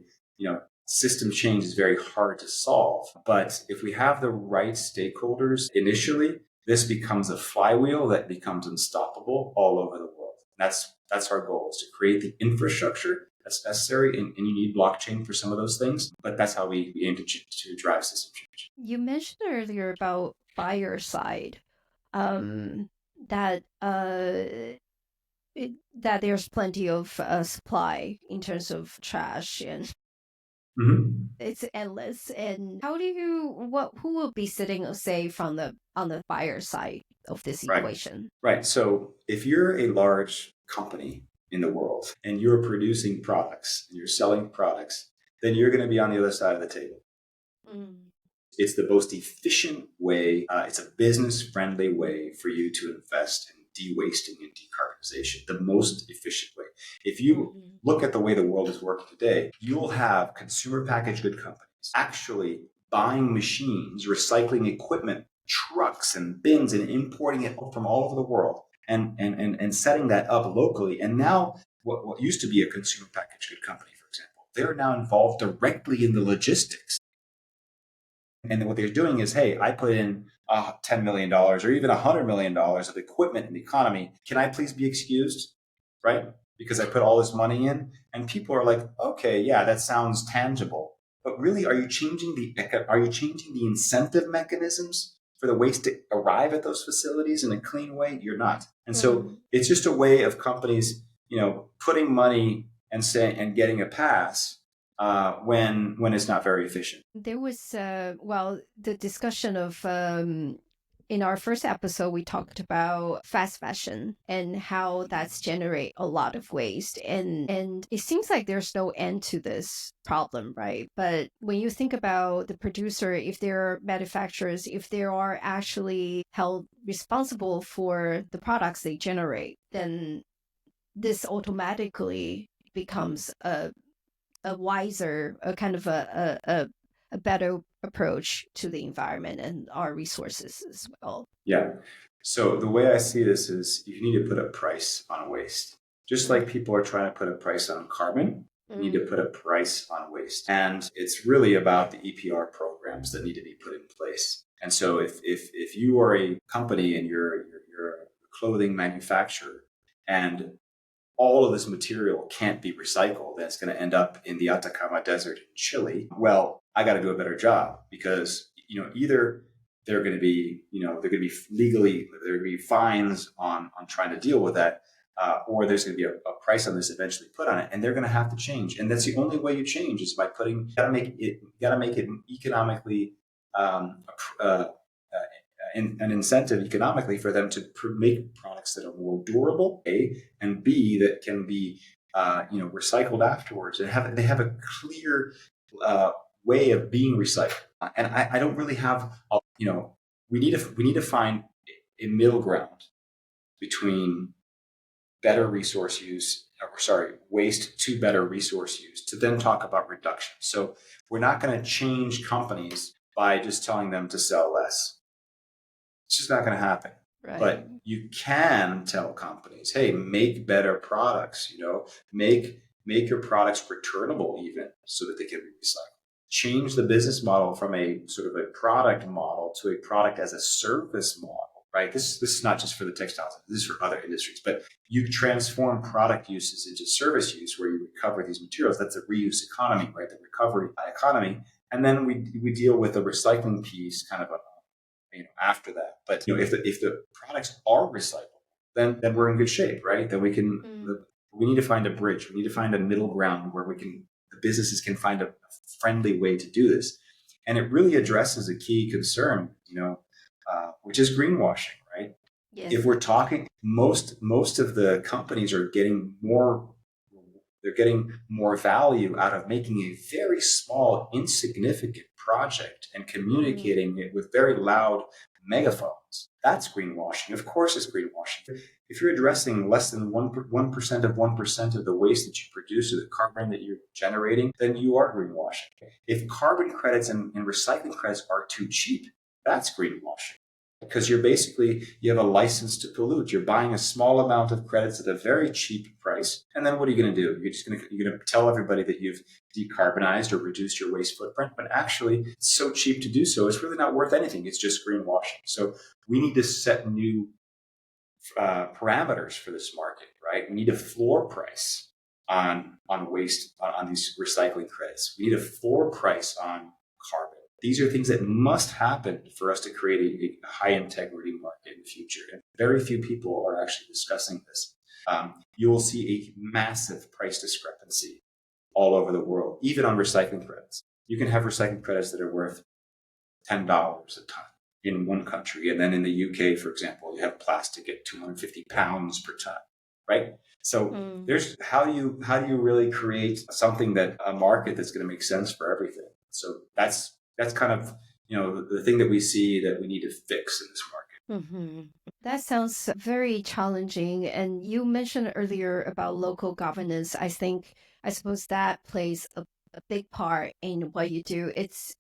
Speaker 2: system change is very hard to solve. But if we have the right stakeholders initially, this becomes a flywheel that becomes unstoppable all over the world. That's our goal, is to create the infrastructure that's necessary. And you need blockchain for some of those things. But that's how we aim to drive system change.
Speaker 1: You mentioned earlier about buyer side, that there's plenty of supply in terms of trash, and it's endless. And who will be sitting, say, on the buyer side of this equation?
Speaker 2: Right. So if you're a large company in the world and you're producing products and you're selling products, then you're going to be on the other side of the table. It's the most efficient way. It's a business-friendly way for you to invest in de-wasting and decarbonization, the most efficient way. If you look at the way the world is working today, you'll have consumer packaged good companies actually buying machines, recycling equipment trucks and bins and importing it from all over the world and setting that up locally. And now what used to be a consumer packaged good company, for example, they're now involved directly in the logistics. And what they're doing is, hey, I put in $10 million or even $100 million of equipment in the economy. Can I please be excused? Right? Because I put all this money in. And people are like, okay, yeah, that sounds tangible. But really, are you changing the incentive mechanisms for the waste to arrive at those facilities in a clean way? You're not. And so it's just a way of companies, putting money and getting a pass when it's not very efficient.
Speaker 1: There was, the discussion of, in our first episode, we talked about fast fashion and how that's generate a lot of waste. And it seems like there's no end to this problem, right? But when you think about the producer, if they're manufacturers, if they are actually held responsible for the products they generate, then this automatically becomes a wiser, a kind of a better approach to the environment and our resources as well.
Speaker 2: Yeah. So the way I see this is you need to put a price on waste. Just like people are trying to put a price on carbon, you need to put a price on waste. And it's really about the EPR programs that need to be put in place. And so if you are a company and you're a clothing manufacturer and all of this material can't be recycled, then it's going to end up in the Atacama Desert in Chile. Well, I got to do a better job because, either they're going to be, there are going to be fines on trying to deal with that, or there's going to be a price on this eventually put on it, and they're going to have to change. And that's the only way you change is by you got to make it economically, an incentive economically for them to make products that are more durable, A, and B, that can be recycled afterwards. And they have a clear way of being recycled. And I don't really have we need to find a middle ground between better resource use, waste to better resource use, to then talk about reduction. So we're not going to change companies by just telling them to sell less. It's just not going to happen.
Speaker 1: Right.
Speaker 2: But you can tell companies, hey, make better products, make your products returnable even so that they can be recycled. Change the business model from a sort of a product model to a product as a service model, right? This is not just for the textiles, this is for other industries, but you transform product uses into service use where you recover these materials. That's a reuse economy, right? The recovery economy. And then we deal with the recycling piece kind of after that. But if the products are recyclable, then we're in good shape, right? Then we need to find a bridge. We need to find a middle ground where the businesses can find a friendly way to do this. And it really addresses a key concern, which is greenwashing, right?
Speaker 1: Yes.
Speaker 2: If we're talking, most of the companies are getting more. They're getting more value out of making a very small, insignificant project and communicating it with very loud megaphones. That's greenwashing. Of course, it's greenwashing. If you're addressing less than 1% of 1% of the waste that you produce or the carbon that you're generating, then you are greenwashing. If carbon credits and recycling credits are too cheap, that's greenwashing. Because you have a license to pollute. You're buying a small amount of credits at a very cheap price. And then what are you going to do? You're going to tell everybody that you've decarbonized or reduced your waste footprint. But actually, it's so cheap to do so. It's really not worth anything. It's just greenwashing. So we need to set new parameters for this market, right? We need a floor price on waste, on these recycling credits. We need a floor price on carbon. These are things that must happen for us to create a high integrity market in the future. And very few people are actually discussing this. You will see a massive price discrepancy all over the world, even on recycling credits. You can have recycling credits that are worth $10 a ton in one country. And then in the UK, for example, you have plastic at 250 pounds per ton, right? So there's how do you really create something a market that's going to make sense for everything? So that's kind of, the thing that we see that we need to fix in this market.
Speaker 1: Mm-hmm. That sounds very challenging. And you mentioned earlier about local governance. I suppose that plays a big part in what you do. It's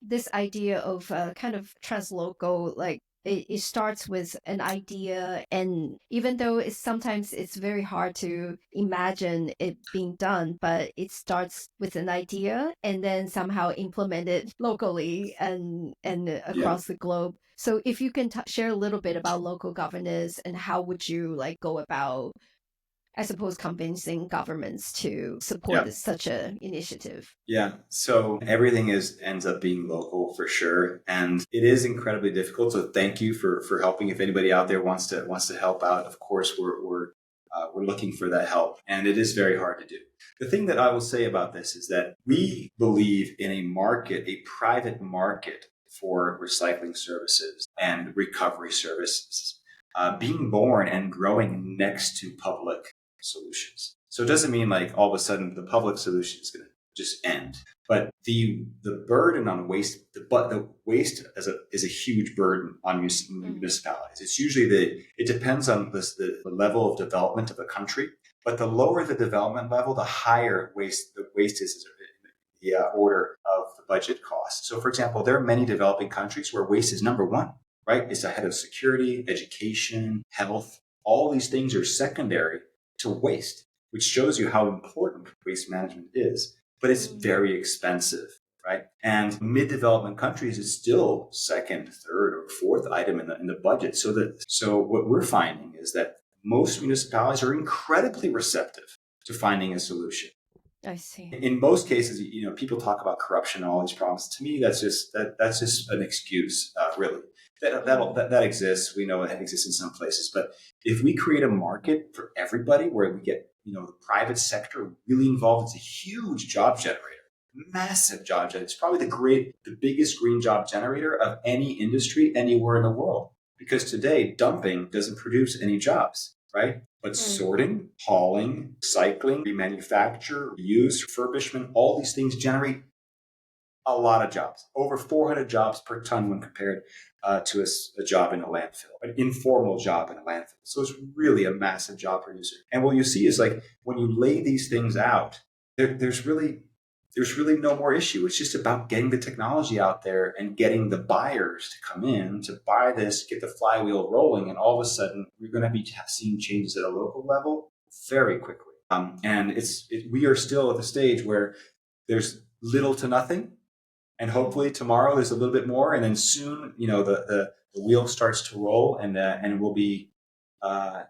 Speaker 1: this idea of kind of translocal, like it starts with an idea, and even though sometimes it's very hard to imagine it being done, but it starts with an idea and then somehow implemented locally and across the globe. So if you can share a little bit about local governance and how would you like go about, I suppose, convincing governments to support such an initiative?
Speaker 2: Yeah. So everything ends up being local for sure. And it is incredibly difficult. So thank you for helping. If anybody out there wants to help out, of course, we're looking for that help. And it is very hard to do. The thing that I will say about this is that we believe in a market, a private market for recycling services and recovery services, being born and growing next to public solutions. So it doesn't mean like all of a sudden the public solution is going to just end, but the burden on waste, the waste is a huge burden on municipalities. It's usually it depends on the level of development of the country, but the lower the development level, the higher the waste is in the order of the budget cost. So for example, there are many developing countries where waste is number one, right? It's ahead of security, education, health. All these things are secondary to waste, which shows you how important waste management is, but it's very expensive, right? And mid-development countries is still second, third, or fourth item in the budget. So what we're finding is that most municipalities are incredibly receptive to finding a solution.
Speaker 1: I see.
Speaker 2: In most cases, people talk about corruption and all these problems. To me, that's just an excuse, really. That exists. We know it exists in some places, but if we create a market for everybody where we get the private sector really involved, it's a huge job generator, massive job generator. It's probably the biggest green job generator of any industry anywhere in the world. Because today, dumping doesn't produce any jobs, right? But sorting, hauling, recycling, remanufacture, reuse, refurbishment, all these things generate a lot of jobs, over 400 jobs per ton when compared to a job in a landfill, an informal job in a landfill. So it's really a massive job producer. And what you see is like when you lay these things out, there's really no more issue. It's just about getting the technology out there and getting the buyers to come in to buy this, get the flywheel rolling, and all of a sudden we're going to be seeing changes at a local level very quickly. And we are still at the stage where there's little to nothing. And hopefully tomorrow there's a little bit more, and then soon, the wheel starts to roll, and we'll be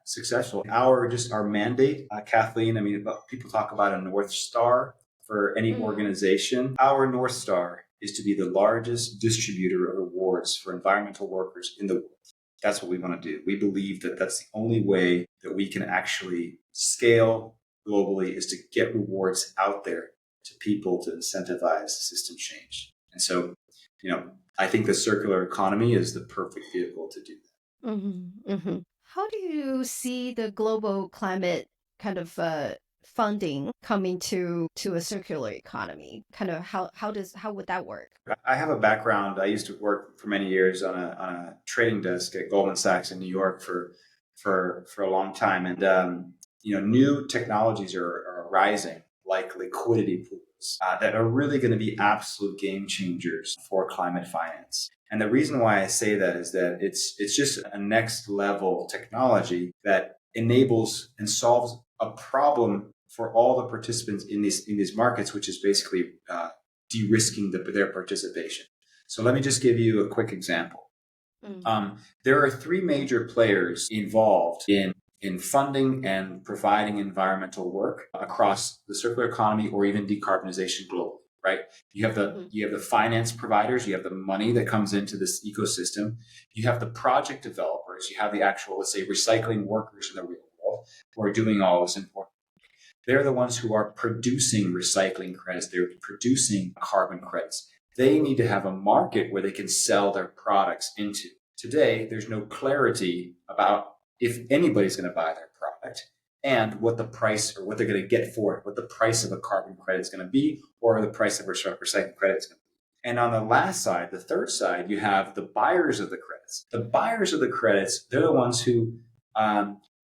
Speaker 2: successful. Our mandate, Kathleen. I mean, people talk about a North Star for any organization. Our North Star is to be the largest distributor of rewards for environmental workers in the world. That's what we want to do. We believe that that's the only way that we can actually scale globally, is to get rewards out there to people to incentivize system change. And so, I think the circular economy is the perfect vehicle to do that.
Speaker 1: How do you see the global climate kind of funding coming to a circular economy? Kind of how would that work?
Speaker 2: I have a background. I used to work for many years on a trading desk at Goldman Sachs in New York for a long time, and new technologies are arising, like liquidity pools, that are really going to be absolute game changers for climate finance. And the reason why I say that is that it's just a next level technology that enables and solves a problem for all the participants in these markets, which is basically de-risking their participation. So let me just give you a quick example. There are three major players involved in funding and providing environmental work across the circular economy or even decarbonization globally, right? You have the finance providers, you have the money that comes into this ecosystem, you have the project developers, you have the actual, let's say, recycling workers in the real world who are doing all this important. They're the ones who are producing recycling credits, they're producing carbon credits. They need to have a market where they can sell their products into. Today, there's no clarity about if anybody's going to buy their product and what the price or what they're going to get for it, what the price of a carbon credit is going to be, or the price of a recycling credit is going to be. And on the last side, the third side, you have the buyers of the credits. The buyers of the credits, they're the ones who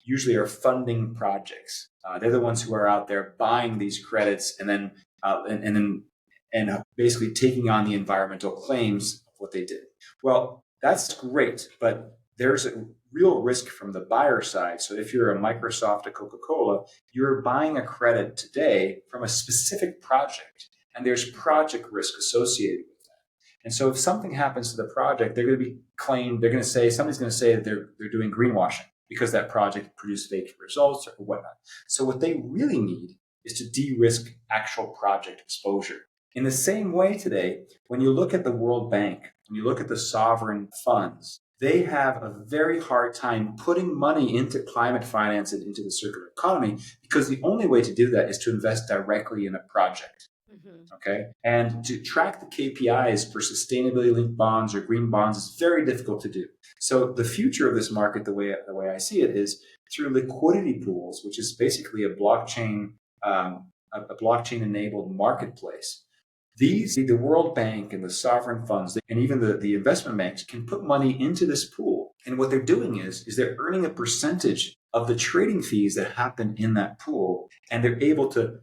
Speaker 2: usually are funding projects. They're the ones who are out there buying these credits and then and basically taking on the environmental claims of what they did. Well, that's great, but there's a real risk from the buyer side. So if you're a Microsoft, a Coca-Cola, you're buying a credit today from a specific project, and there's project risk associated with that. And so if something happens to the project, they're going to be claimed, they're going to say, somebody's going to say that they're doing greenwashing because that project produced fake results or whatnot. So what they really need is to de-risk actual project exposure. In the same way today, when you look at the World Bank, when you look at the sovereign funds, they have a very hard time putting money into climate finance and into the circular economy, because the only way to do that is to invest directly in a project. Okay. And to track the KPIs for sustainability linked bonds or green bonds is very difficult to do. So the future of this market, the way I see it, is through liquidity pools, which is basically a blockchain enabled marketplace. The World Bank and the sovereign funds and even the investment banks can put money into this pool. And what they're doing is they're earning a percentage of the trading fees that happen in that pool. And they're able to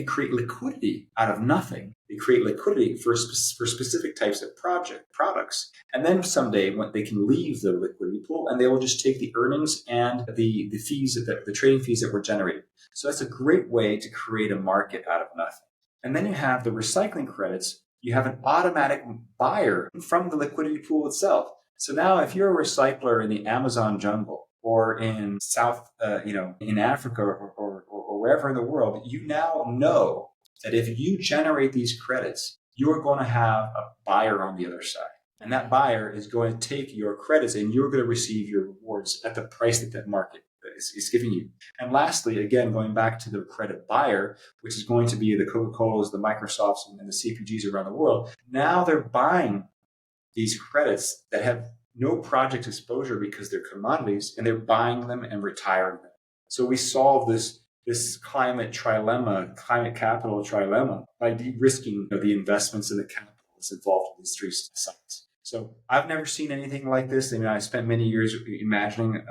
Speaker 2: create liquidity out of nothing. They create liquidity for specific types of products. And then someday when they can leave the liquidity pool, and they will just take the earnings and the fees, the trading fees that were generated. So that's a great way to create a market out of nothing. And then you have the recycling credits. You have an automatic buyer from the liquidity pool itself. So now if you're a recycler in the Amazon jungle or in in Africa or wherever in the world, you now know that if you generate these credits, you're going to have a buyer on the other side. And that buyer is going to take your credits and you're going to receive your rewards at the price that market is giving you. And lastly, again, going back to the credit buyer, which is going to be the Coca-Colas, the Microsofts, and the CPGs around the world. Now they're buying these credits that have no project exposure because they're commodities, and they're buying them and retiring them. So we solve this climate trilemma, climate capital trilemma, by de-risking the investments and the capital that's involved in these three sides. So I've never seen anything like this. I mean, I spent many years imagining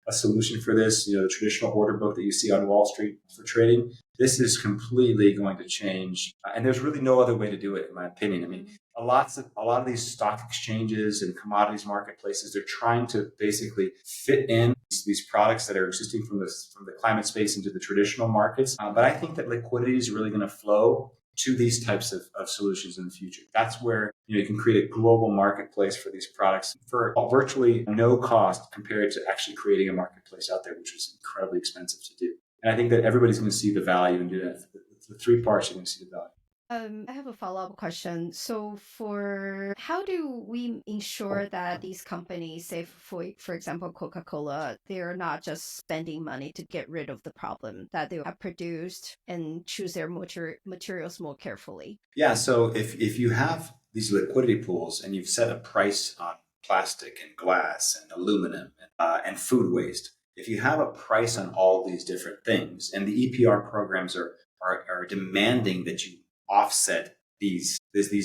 Speaker 2: a solution for this, the traditional order book that you see on Wall Street for trading. This is completely going to change. And there's really no other way to do it, in my opinion. I mean, a lot of these stock exchanges and commodities marketplaces, they're trying to basically fit in these products that are existing from the climate space into the traditional markets. But I think that liquidity is really going to flow to these types of solutions in the future. That's where you can create a global marketplace for these products for virtually no cost compared to actually creating a marketplace out there, which is incredibly expensive to do. And I think that everybody's going to see the value and do that. The three parts, you're going to see the value.
Speaker 1: I have a follow-up question. So how do we ensure that these companies, say for example, Coca-Cola, they're not just spending money to get rid of the problem, that they have produced and choose their materials more carefully?
Speaker 2: Yeah, so if you have these liquidity pools and you've set a price on plastic and glass and aluminum and food waste, if you have a price on all these different things, and the EPR programs are demanding that you offset these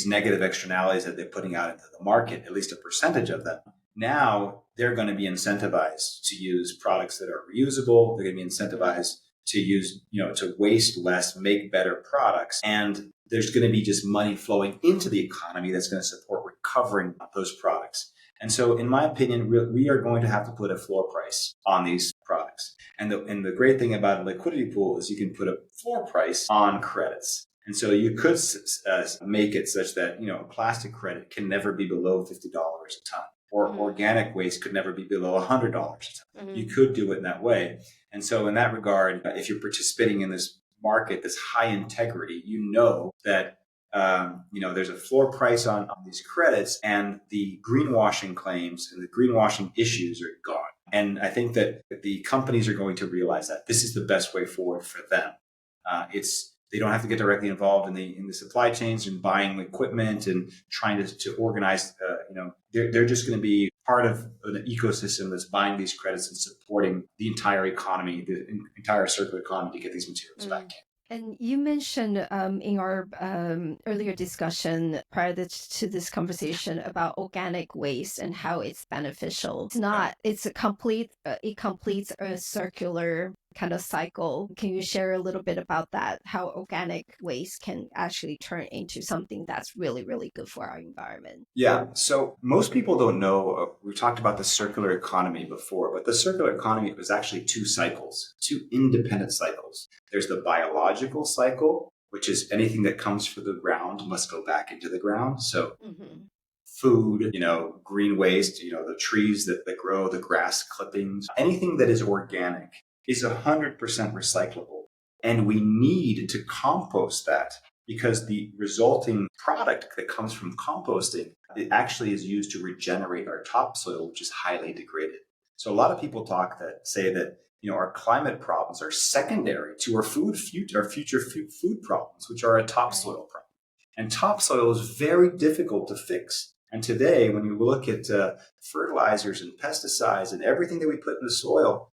Speaker 2: negative externalities that they're putting out into the market, at least a percentage of them. Now they're going to be incentivized to use products that are reusable. They're going to be incentivized to use, to waste less, make better products. And there's going to be just money flowing into the economy that's going to support recovering those products. And so, in my opinion, we are going to have to put a floor price on these products. And the great thing about a liquidity pool is you can put a floor price on credits. And so you could make it such that, a plastic credit can never be below $50 a ton, or organic waste could never be below $100 a ton. You could do it in that way. And so in that regard, if you're participating in this market, this high integrity, that there's a floor price on these credits, and the greenwashing claims and the greenwashing issues are gone. And I think that the companies are going to realize that this is the best way forward for them. They don't have to get directly involved in the supply chains and buying equipment and trying to organize. They're just going to be part of an ecosystem that's buying these credits and supporting the entire economy, the entire circular economy, to get these materials back in.
Speaker 1: And you mentioned in our earlier discussion prior to this conversation about organic waste and how it's beneficial. It completes a circular kind of cycle. Can you share a little bit about that? How organic waste can actually turn into something that's really, really good for our environment?
Speaker 2: Yeah. So most people don't know, we've talked about the circular economy before, but the circular economy was actually two cycles, two independent cycles. There's the biological cycle, which is anything that comes from the ground must go back into the ground. So food, green waste, the trees that grow, the grass clippings, anything that is organic is 100% recyclable. And we need to compost that because the resulting product that comes from composting, it actually is used to regenerate our topsoil, which is highly degraded. So a lot of people say that our climate problems are secondary to our future food problems, which are a topsoil problem. And topsoil is very difficult to fix. And today, when you look at fertilizers and pesticides and everything that we put in the soil,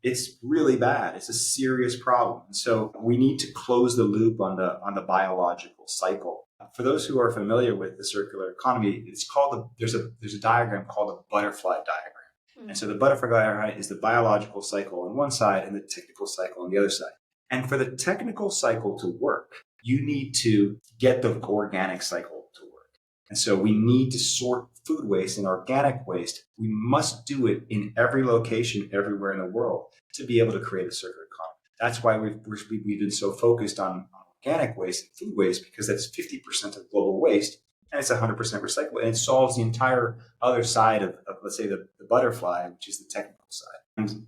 Speaker 2: it's really bad. It's a serious problem. And so we need to close the loop on the biological cycle. For those who are familiar with the circular economy, it's called there's a diagram called the butterfly diagram. And so the butterfly diagram is the biological cycle on one side and the technical cycle on the other side. And for the technical cycle to work, you need to get the organic cycle to work. And so we need to sort food waste and organic waste. We must do it in every location, everywhere in the world to be able to create a circular economy. That's why we've been so focused on organic waste and food waste, because that's 50% of global waste and it's 100% recyclable. And it solves the entire other side of let's say, the butterfly, which is the technical side. And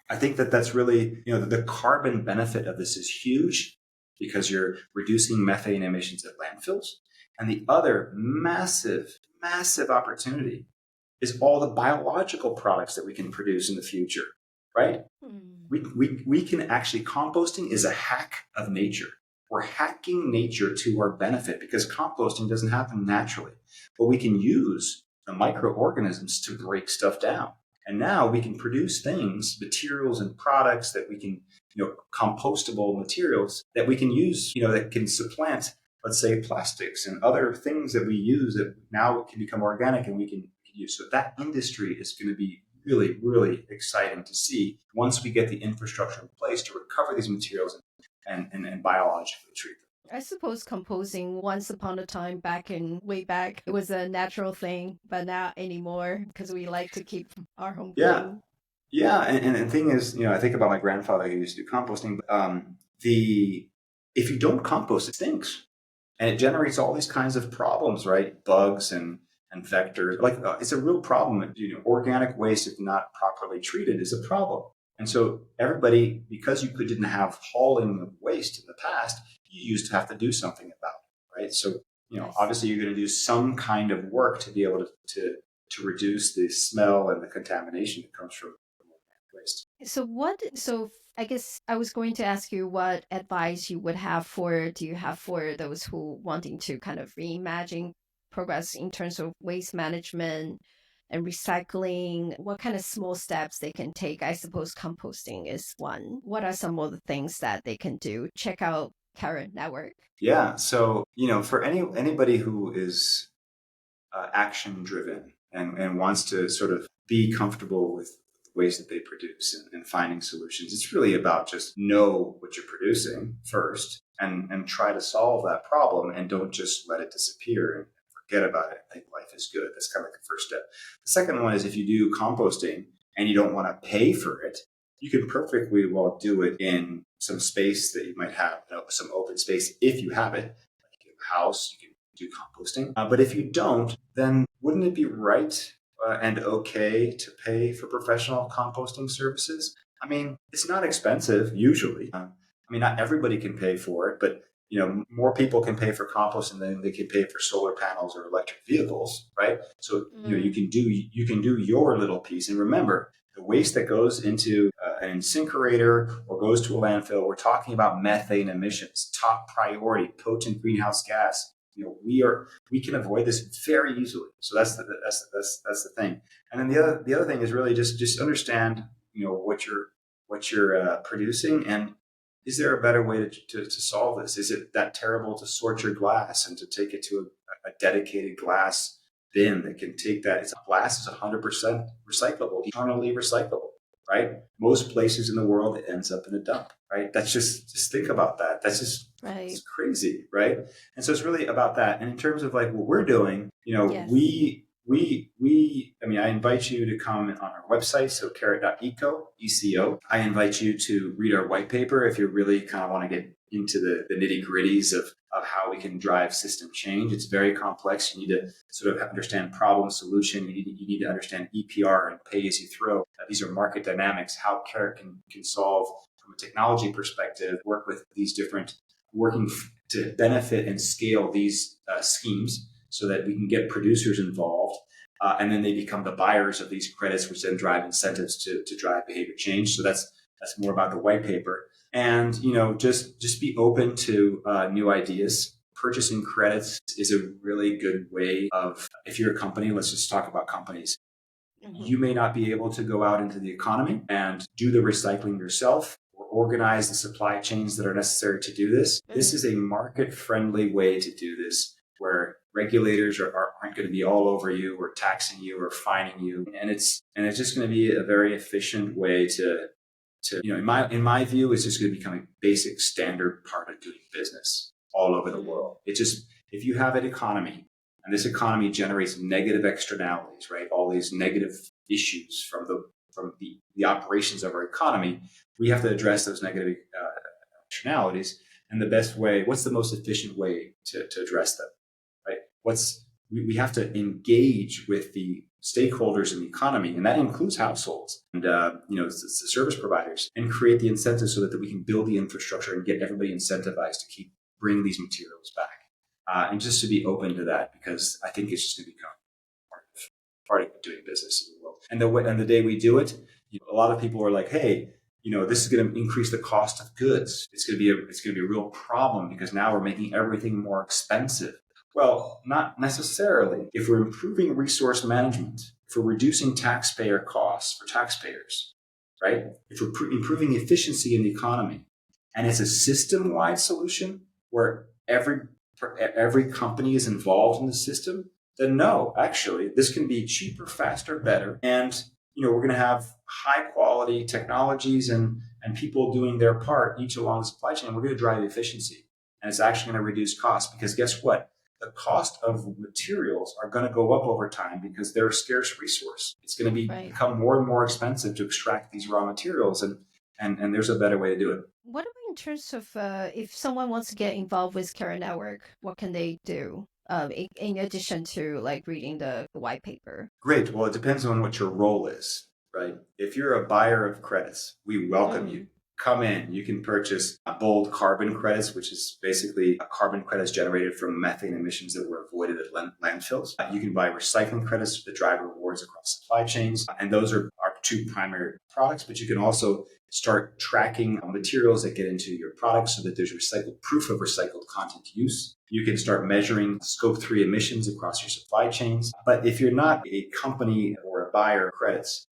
Speaker 2: I think that's really, the carbon benefit of this is huge because you're reducing methane emissions at landfills. And the other massive, massive opportunity is all the biological products that we can produce in the future, right? We can actually, composting is a hack of nature. We're hacking nature to our benefit because composting doesn't happen naturally. But we can use the microorganisms to break stuff down. And now we can produce things, materials and products that we can, compostable materials that we can use, that can supplant, let's say, plastics and other things that we use that now can become organic and we can use. So that industry is going to be really, really exciting to see once we get the infrastructure in place to recover these materials and biologically treat them.
Speaker 1: I suppose composing once upon a time way back, it was a natural thing, but not anymore because we like to keep our home clean.
Speaker 2: Yeah. And the thing is, I think about my grandfather who used to do composting. If you don't compost, it stinks. And it generates all these kinds of problems, right? Bugs and vectors. It's a real problem. Organic waste, if not properly treated, is a problem. And so everybody, because you didn't have hauling of waste in the past, you used to have to do something about it, right? So, obviously you're going to do some kind of work to be able to reduce the smell and the contamination that comes from waste.
Speaker 1: So I guess I was going to ask you what advice do you have for those who wanting to kind of reimagine progress in terms of waste management and recycling, what kind of small steps they can take? I suppose composting is one. What are some of the things that they can do? Check out Carrot Network.
Speaker 2: Yeah. So, for anybody who is action driven and wants to sort of be comfortable with the ways that they produce and finding solutions, it's really about just know what you're producing first and try to solve that problem and don't just let it disappear and forget about it. I think life is good. That's kind of like the first step. The second one is if you do composting and you don't want to pay for it, you can perfectly well do it in some space that you might have, some open space if you have it. Like you have a house, you can do composting. But if you don't, then wouldn't it be right and okay to pay for professional composting services? I mean, it's not expensive usually. Not everybody can pay for it, but more people can pay for composting than they can pay for solar panels or electric vehicles, right? So you can do your little piece. And remember, the waste that goes into an incinerator or goes to a landfill, we're talking about methane emissions, top priority, potent greenhouse gas. We can avoid this very easily. So that's the thing. And then the other thing is really just understand what you're producing, and is there a better way to solve this? Is it that terrible to sort your glass and to take it to a dedicated glass bin that can take that? Glass is 100% recyclable, eternally recyclable. right? Most places in the world, it ends up in a dump, right? That's just think about that. That's just
Speaker 1: Right.
Speaker 2: it's crazy, right? And so it's really about that. And in terms of like what we're doing,
Speaker 1: Yes.
Speaker 2: I invite you to come on our website, so carrot.eco, ECO. I invite you to read our white paper if you really kind of want to get into the nitty gritties of how we can drive system change. It's very complex. You need to sort of understand problem solution. You need to understand EPR and pay as you throw. These are market dynamics, how Carrot can solve from a technology perspective, work with these different, working to benefit and scale these schemes so that we can get producers involved. And then they become the buyers of these credits, which then drive incentives to drive behavior change. So that's more about the white paper. And just be open to new ideas. Purchasing credits is a really good way of, if you're a company, let's just talk about companies. You may not be able to go out into the economy and do the recycling yourself or organize the supply chains that are necessary to do this. This is a market-friendly way to do this, where regulators aren't going to be all over you or taxing you or fining you. And it's just going to be a very efficient way to in my view, it's just going to become a basic standard part of doing business all over the world. It just, if you have an economy and this economy generates negative externalities, right? All these negative issues from the operations of our economy, we have to address those negative externalities. And the best way, what's the most efficient way to address them, right? We have to engage with the stakeholders in the economy, and that includes households and the service providers, and create the incentives so that we can build the infrastructure and get everybody incentivized to keep bringing these materials back, and just to be open to that, because I think it's just going to become part of doing business in the world. And the day we do it, a lot of people are like, hey, this is going to increase the cost of goods. It's going to be a real problem because now we're making everything more expensive. Well, not necessarily. If we're improving resource management, if we're reducing taxpayer costs for taxpayers, right? If we're improving efficiency in the economy, and it's a system-wide solution where every company is involved in the system, then no, actually, this can be cheaper, faster, better. And, we're going to have high quality technologies and people doing their part each along the supply chain. We're going to drive efficiency, and it's actually going to reduce costs, because guess what? The cost of materials are going to go up over time because they're a scarce resource. It's going to become more and more expensive to extract these raw materials, and there's a better way to do it.
Speaker 1: What about in terms of if someone wants to get involved with Carrot Network, what can they do in addition to like reading the white paper?
Speaker 2: Great. Well, it depends on what your role is, right? If you're a buyer of credits, we welcome you. Come in. You can purchase bold carbon credits, which is basically carbon credits generated from methane emissions that were avoided at landfills. You can buy recycling credits that drive rewards across supply chains. And those are our two primary products. But you can also start tracking materials that get into your products so that there's proof of recycled content use. You can start measuring Scope 3 emissions across your supply chains. But if you're not a company or a buyer of credits,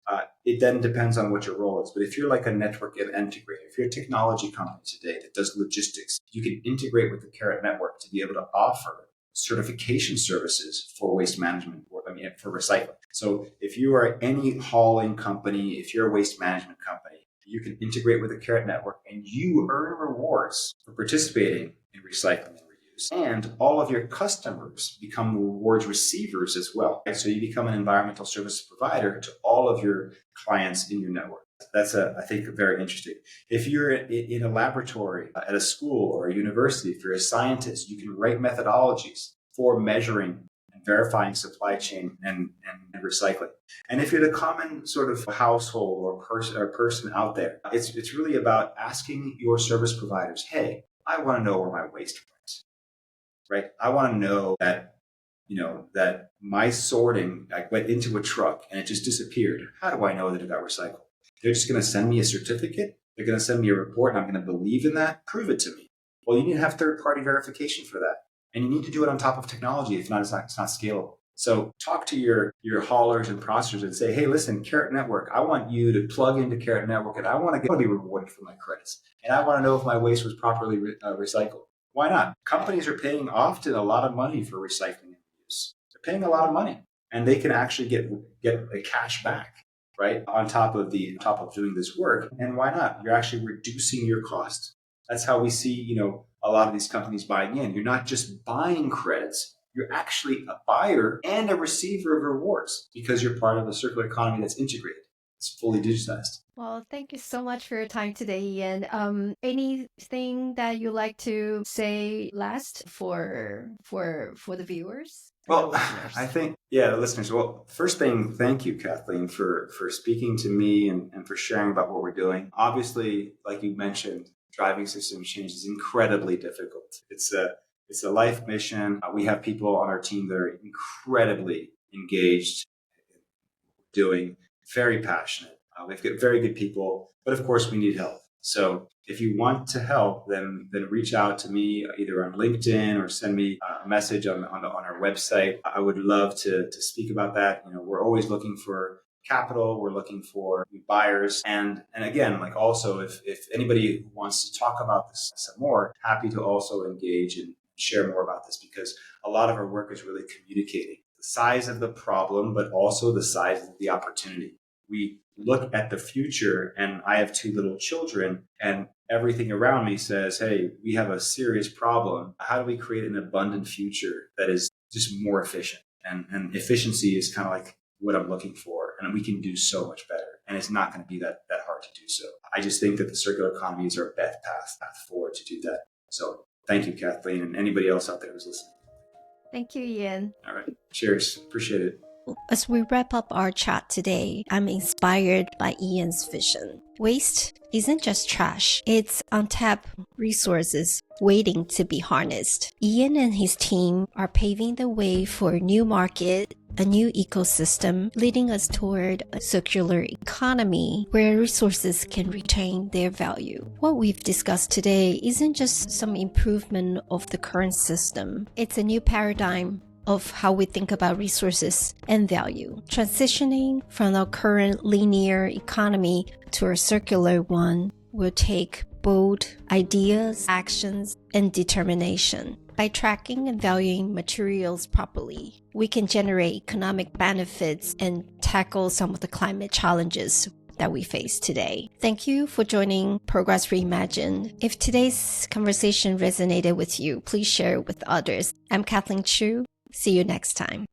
Speaker 2: it then depends on what your role is. But if you're like a network integrator, if you're a technology company today that does logistics, you can integrate with the Carrot Network to be able to offer certification services for waste management, for recycling. So if you are any hauling company, if you're a waste management company, you can integrate with the Carrot Network and you earn rewards for participating in recycling and reuse. And all of your customers become rewards receivers as well. So you become an environmental service provider to all of your clients in your network. That's, I think, very interesting. If you're in a laboratory at a school or a university, if you're a scientist, you can write methodologies for measuring and verifying supply chain and recycling. And if you're the common sort of household or person out there, it's really about asking your service providers, hey, I want to know where my waste went, right? I want to know that, that my sorting, I went into a truck and it just disappeared. How do I know that it got recycled? They're just going to send me a certificate. They're going to send me a report and I'm going to believe in that. Prove it to me. Well, you need to have third-party verification for that. And you need to do it on top of technology. If not, it's not scalable. So talk to your haulers and processors and say, hey, listen, Carrot Network, I want you to plug into Carrot Network and I want to be rewarded for my credits. And I want to know if my waste was properly recycled. Why not? Companies are paying often a lot of money for recycling and reuse. They're paying a lot of money and they can actually get a cash back, right? On top of doing this work. And why not? You're actually reducing your cost. That's how we see, a lot of these companies buying in. You're not just buying credits. You're actually a buyer and a receiver of rewards because you're part of a circular economy that's integrated. It's fully digitized.
Speaker 1: Well, thank you so much for your time today, Ian. Anything that you like to say last for the viewers?
Speaker 2: Well, I think, the listeners. Well, first thing, thank you, Kathleen, for speaking to me and for sharing about what we're doing. Obviously, like you mentioned, driving system change is incredibly difficult. It's a life mission. We have people on our team that are incredibly engaged, doing, very passionate. We've got very good people, but of course we need help. So if you want to help, then reach out to me either on LinkedIn or send me a message on our website. I would love to speak about that. We're always looking for capital. We're looking for new buyers. And again, like also if anybody wants to talk about this some more, happy to also engage and share more about this, because a lot of our work is really communicating the size of the problem, but also the size of the opportunity. We look at the future, and I have 2 little children, and everything around me says, hey, we have a serious problem. How do we create an abundant future that is just more efficient? And efficiency is kind of like what I'm looking for, and we can do so much better. And it's not going to be that hard to do so. I just think that the circular economy is our best path forward to do that. So thank you, Kathleen, and anybody else out there who's listening.
Speaker 1: Thank you, Ian.
Speaker 2: All right. Cheers. Appreciate it.
Speaker 1: As we wrap up our chat today, I'm inspired by Ian's vision. Waste isn't just trash. It's untapped resources waiting to be harnessed. Ian and his team are paving the way for a new market, a new ecosystem, leading us toward a circular economy where resources can retain their value. What we've discussed today isn't just some improvement of the current system. It's a new paradigm of how we think about resources and value. Transitioning from our current linear economy to a circular one will take bold ideas, actions, and determination. By tracking and valuing materials properly, we can generate economic benefits and tackle some of the climate challenges that we face today. Thank you for joining Progress Reimagined. If today's conversation resonated with you, please share it with others. I'm Kathleen Chu. See you next time.